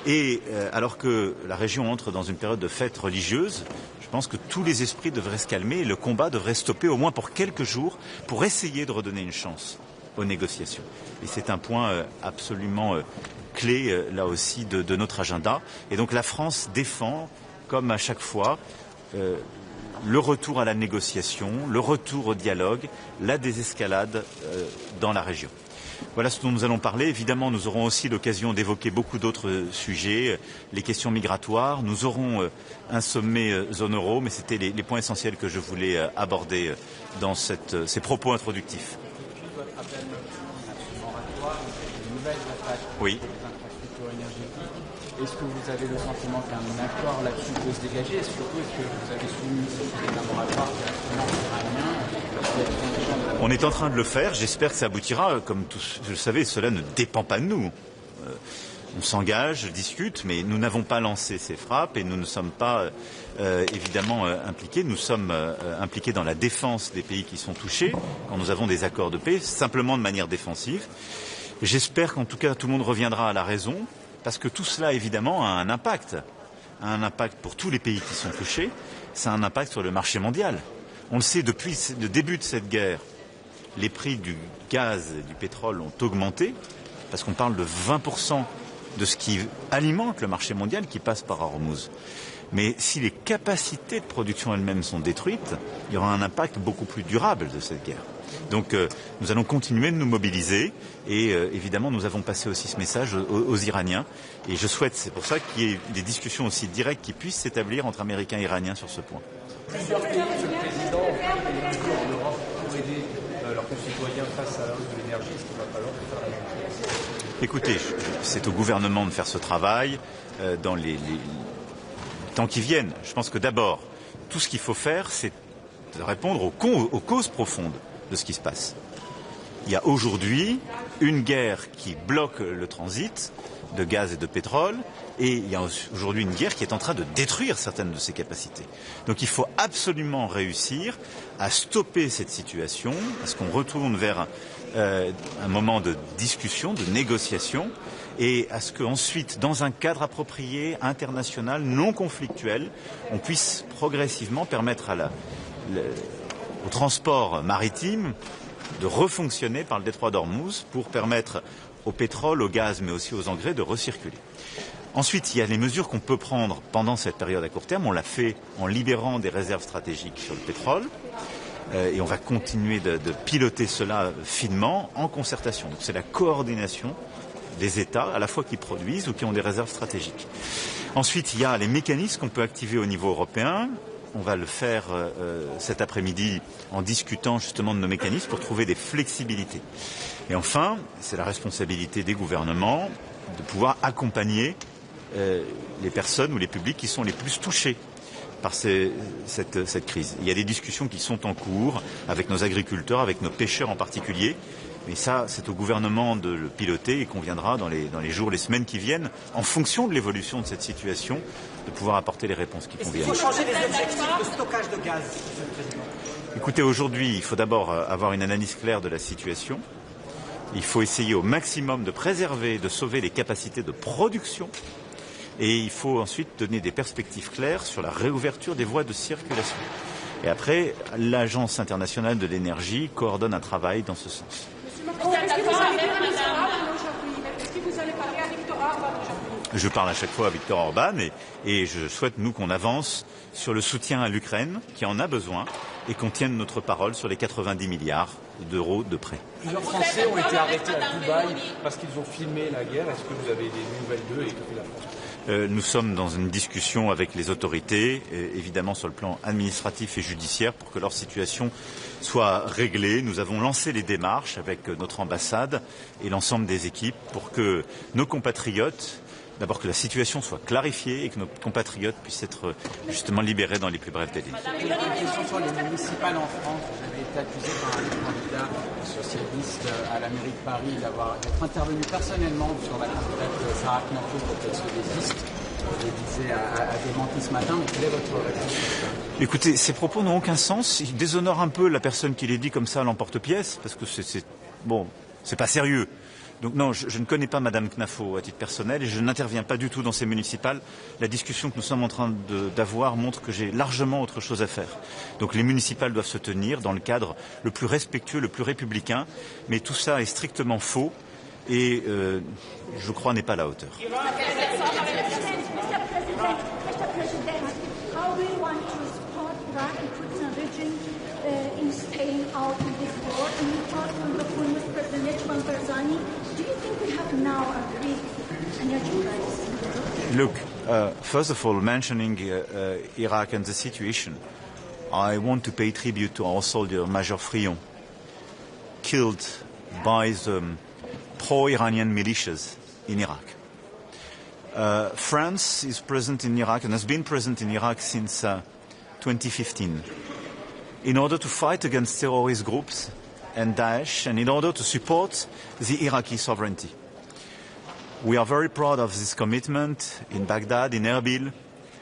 Et alors que la région entre dans une période de fête religieuse, je pense que tous les esprits devraient se calmer et le combat devrait stopper au moins pour quelques jours pour essayer de redonner une chance aux négociations. Et c'est un point absolument clé, là aussi, de notre agenda. Et donc la France défend, comme à chaque fois, le retour à la négociation, le retour au dialogue, la désescalade dans la région. Voilà ce dont nous allons parler. Évidemment, nous aurons aussi l'occasion d'évoquer beaucoup d'autres sujets, les questions migratoires. Nous aurons un sommet zone euro, mais c'était les points essentiels que je voulais aborder dans ces propos introductifs. Oui. Est-ce que vous avez le sentiment qu'un accord là-dessus peut se dégager et surtout est-ce que vous avez soumis des laboratoires iraniens? On est en train de le faire, j'espère que ça aboutira. Comme tous, je le savais, cela ne dépend pas de nous. On s'engage, discute, mais nous n'avons pas lancé ces frappes et nous ne sommes pas évidemment impliqués. Nous sommes impliqués dans la défense des pays qui sont touchés, quand nous avons des accords de paix, simplement de manière défensive. J'espère qu'en tout cas tout le monde reviendra à la raison, parce que tout cela évidemment a un impact pour tous les pays qui sont touchés, ça a un impact sur le marché mondial. On le sait, depuis le début de cette guerre, les prix du gaz et du pétrole ont augmenté, parce qu'on parle de 20% de ce qui alimente le marché mondial qui passe par Hormuz. Mais si les capacités de production elles-mêmes sont détruites, il y aura un impact beaucoup plus durable de cette guerre. Donc nous allons continuer de nous mobiliser et évidemment nous avons passé aussi ce message aux Iraniens et je souhaite, c'est pour ça qu'il y ait des discussions aussi directes qui puissent s'établir entre Américains et Iraniens sur ce point. Plusieurs pays, Monsieur le Président, ont pris en Europe pour aider leurs concitoyens face à la hausse de l'énergie. Est-ce qu'il va falloir faire la même chose? Écoutez, c'est au gouvernement de faire ce travail dans les temps qui viennent. Je pense que d'abord, tout ce qu'il faut faire, c'est de répondre aux causes profondes de ce qui se passe. Il y a aujourd'hui une guerre qui bloque le transit de gaz et de pétrole et il y a aujourd'hui une guerre qui est en train de détruire certaines de ses capacités. Donc il faut absolument réussir à stopper cette situation, à ce qu'on retourne vers un moment de discussion, de négociation et à ce qu'ensuite, dans un cadre approprié, international, non conflictuel, on puisse progressivement permettre au transport maritime de refonctionner par le détroit d'Ormuz pour permettre au pétrole, au gaz, mais aussi aux engrais de recirculer. Ensuite, il y a les mesures qu'on peut prendre pendant cette période à court terme. On l'a fait en libérant des réserves stratégiques sur le pétrole et on va continuer de piloter cela finement en concertation. Donc c'est la coordination des États, à la fois qui produisent ou qui ont des réserves stratégiques. Ensuite, il y a les mécanismes qu'on peut activer au niveau européen. On va le faire cet après-midi en discutant justement de nos mécanismes pour trouver des flexibilités. Et enfin, c'est la responsabilité des gouvernements de pouvoir accompagner les personnes ou les publics qui sont les plus touchés par cette crise. Il y a des discussions qui sont en cours avec nos agriculteurs, avec nos pêcheurs en particulier. Mais ça, c'est au gouvernement de le piloter et qu'on viendra dans les jours, les semaines qui viennent, en fonction de l'évolution de cette situation, de pouvoir apporter les réponses qui conviennent. Est-ce qu'il faut changer les objectifs de stockage de gaz, Monsieur le Président? Écoutez, aujourd'hui, il faut d'abord avoir une analyse claire de la situation. Il faut essayer au maximum de préserver, de sauver les capacités de production. Et il faut ensuite donner des perspectives claires sur la réouverture des voies de circulation. Et après, l'Agence internationale de l'énergie coordonne un travail dans ce sens. Je parle à chaque fois à Viktor Orban et je souhaite, nous, qu'on avance sur le soutien à l'Ukraine, qui en a besoin, et qu'on tienne notre parole sur les 90 milliards d'euros de prêts. Plusieurs Français ont été arrêtés à Dubaï parce qu'ils ont filmé la guerre. Est-ce que vous avez des nouvelles d'eux et que fait la France? Nous sommes dans une discussion avec les autorités, évidemment sur le plan administratif et judiciaire, pour que leur situation soit réglée. Nous avons lancé les démarches avec notre ambassade et l'ensemble des équipes pour que nos compatriotes, d'abord que la situation soit clarifiée et que nos compatriotes puissent être justement libérés dans les plus brefs délais. Une question sur les municipales en France. Vous avez été accusé par un candidat socialiste à la mairie de Paris d'être intervenu personnellement sur la candidate Sarah Knafo pour qu'elle se désiste. L'Élysée a démenti ce matin. Quelle est votre réponse? Écoutez, ces propos n'ont aucun sens. Ils déshonorent un peu la personne qui les dit comme ça à l'emporte-pièce, parce que c'est pas sérieux. Donc non, je ne connais pas Madame Knafo à titre personnel et je n'interviens pas du tout dans ces municipales. La discussion que nous sommes en train d'avoir montre que j'ai largement autre chose à faire. Donc les municipales doivent se tenir dans le cadre le plus respectueux, le plus républicain, mais tout ça est strictement faux et je crois n'est pas à la hauteur. Look, first of all, mentioning Iraq and the situation, I want to pay tribute to our soldier, Major Frion, killed by the pro-Iranian militias in Iraq. France is present in Iraq and has been present in Iraq since 2015 in order to fight against terrorist groups and Daesh and in order to support the Iraqi sovereignty. We are very proud of this commitment in Baghdad, in Erbil.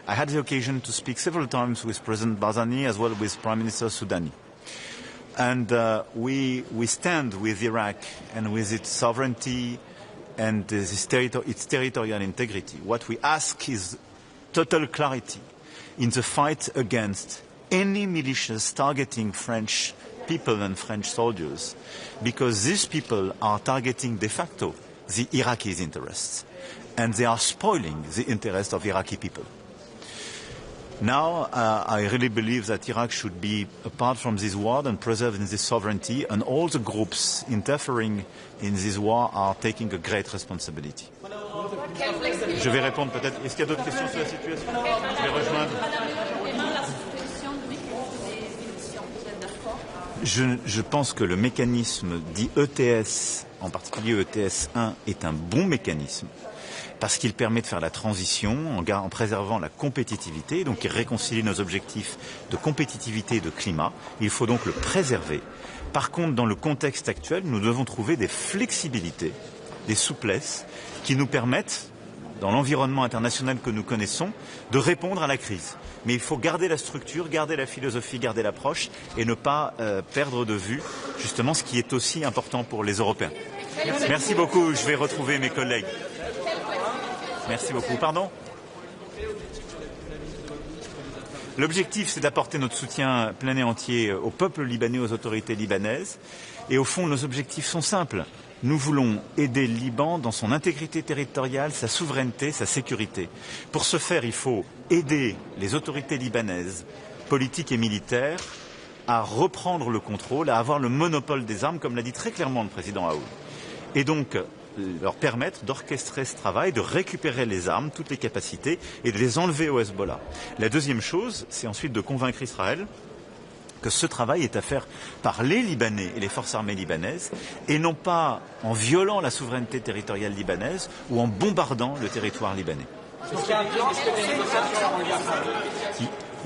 I had the occasion to speak several times with President Barzani as well with Prime Minister Soudani. And we stand with Iraq and with its sovereignty and its territorial integrity. What we ask is total clarity in the fight against any militias targeting French people and French soldiers, because these people are targeting de facto the Iraqis' interests, and they are spoiling the interests of Iraqi people. Now, I really believe that Iraq should be apart from this war and preserved in this sovereignty, and all the groups interfering in this war are taking a great responsibility. Je vais répondre peut-être. Est-ce qu'il y a d'autres questions sur la situation? Je vais rejoindre. Je pense que le mécanisme dit ETS, en particulier ETS 1, est un bon mécanisme parce qu'il permet de faire la transition en préservant la compétitivité, donc il réconcilie nos objectifs de compétitivité et de climat. Il faut donc le préserver. Par contre, dans le contexte actuel, nous devons trouver des flexibilités, des souplesses qui nous permettent, dans l'environnement international que nous connaissons, de répondre à la crise. Mais il faut garder la structure, garder la philosophie, garder l'approche et ne pas perdre de vue justement ce qui est aussi important pour les Européens. Merci beaucoup, je vais retrouver mes collègues. Merci beaucoup. Pardon ? L'objectif, c'est d'apporter notre soutien plein et entier au peuple libanais, aux autorités libanaises. Et au fond, nos objectifs sont simples. Nous voulons aider le Liban dans son intégrité territoriale, sa souveraineté, sa sécurité. Pour ce faire, il faut aider les autorités libanaises, politiques et militaires, à reprendre le contrôle, à avoir le monopole des armes, comme l'a dit très clairement le président Aoun. Et donc, leur permettre d'orchestrer ce travail, de récupérer les armes, toutes les capacités, et de les enlever au Hezbollah. La deuxième chose, c'est ensuite de convaincre Israël que ce travail est à faire par les Libanais et les forces armées libanaises, et non pas en violant la souveraineté territoriale libanaise ou en bombardant le territoire libanais.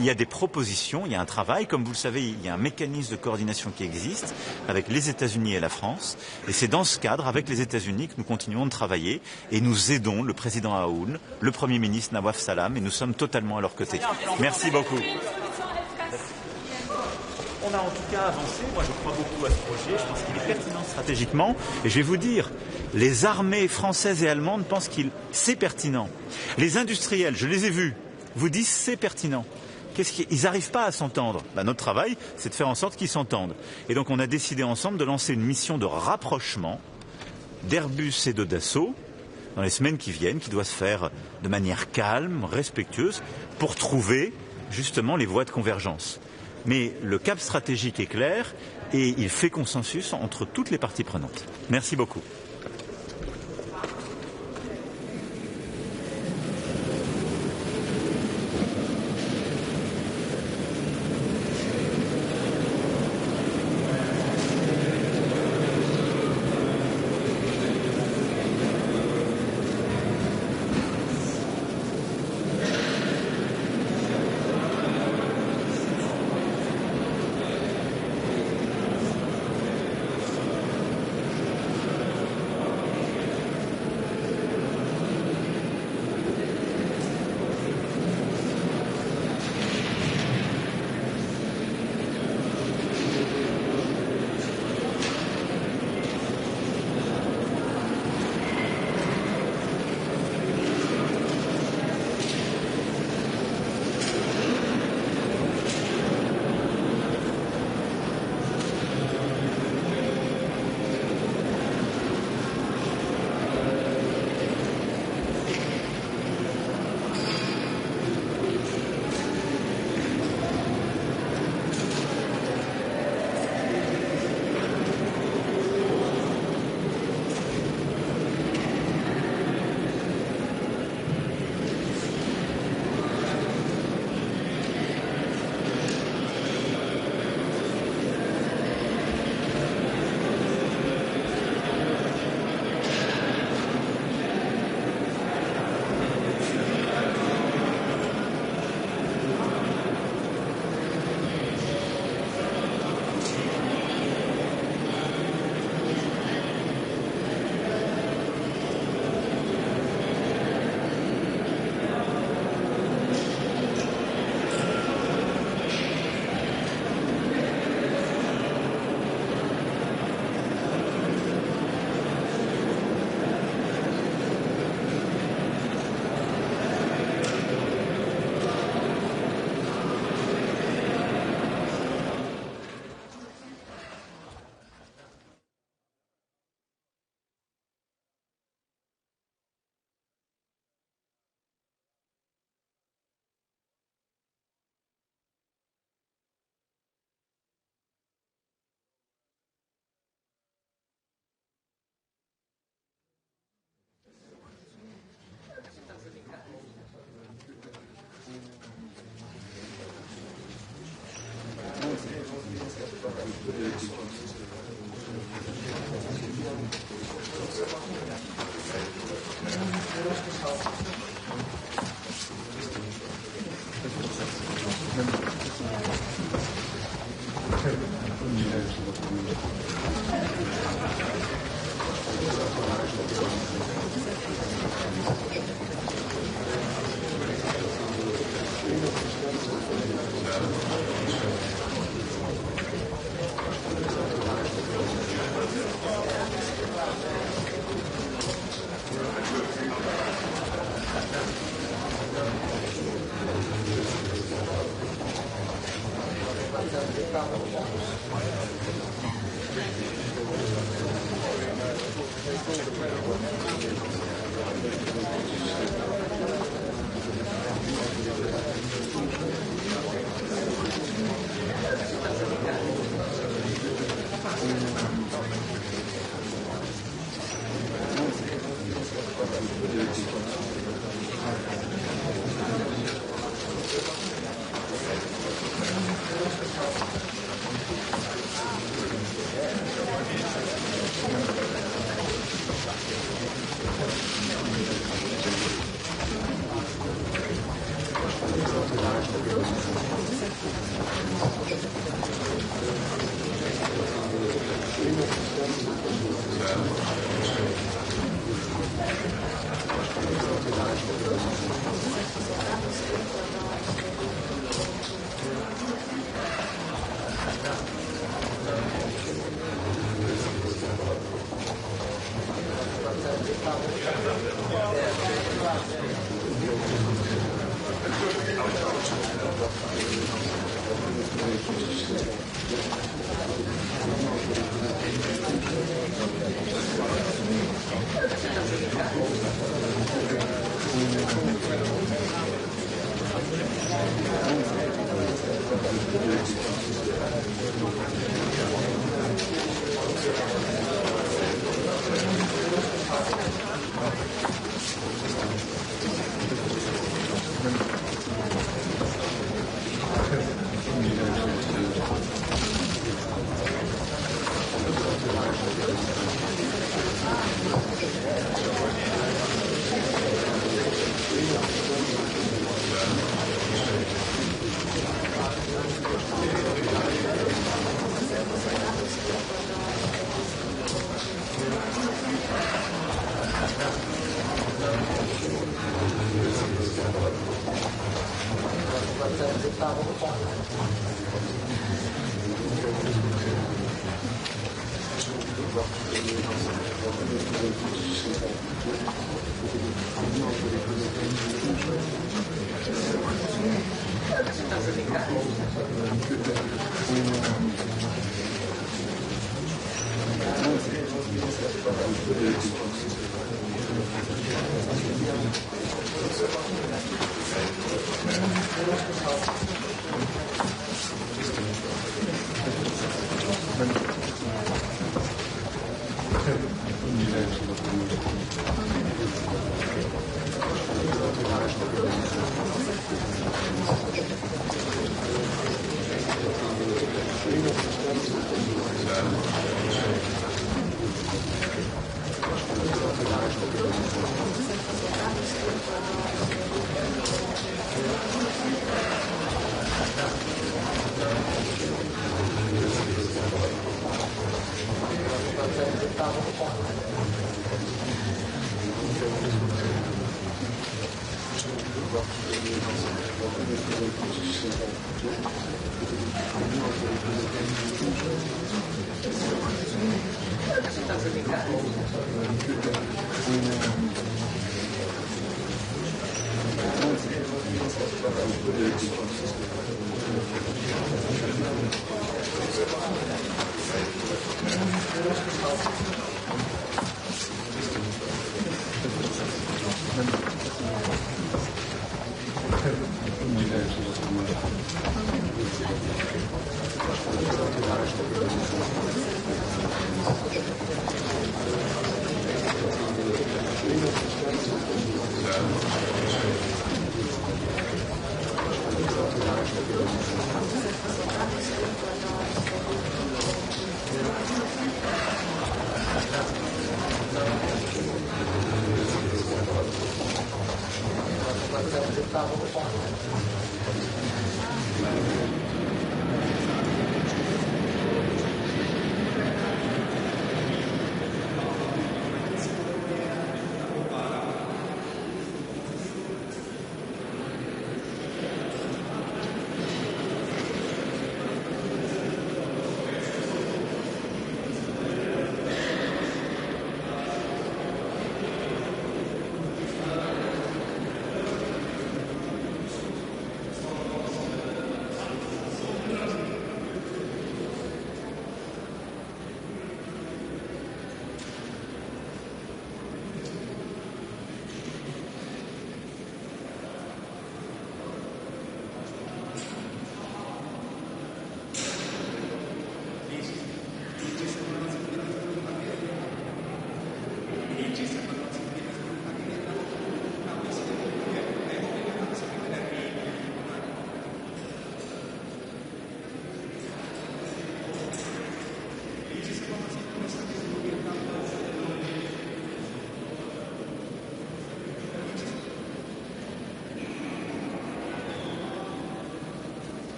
Il y a des propositions, il y a un travail. Comme vous le savez, il y a un mécanisme de coordination qui existe avec les États-Unis et la France. Et c'est dans ce cadre, avec les États-Unis, que nous continuons de travailler et nous aidons le président Aoun, le Premier ministre Nawaf Salam, et nous sommes totalement à leur côté. Merci beaucoup. On a en tout cas avancé, moi je crois beaucoup à ce projet, je pense qu'il est pertinent stratégiquement, et je vais vous dire, les armées françaises et allemandes pensent qu'il c'est pertinent. Les industriels, je les ai vus, vous disent c'est pertinent. Ils n'arrivent pas à s'entendre. Notre travail, c'est de faire en sorte qu'ils s'entendent. Et donc on a décidé ensemble de lancer une mission de rapprochement d'Airbus et de Dassault dans les semaines qui viennent, qui doit se faire de manière calme, respectueuse, pour trouver justement les voies de convergence. Mais le cap stratégique est clair et il fait consensus entre toutes les parties prenantes. Merci beaucoup.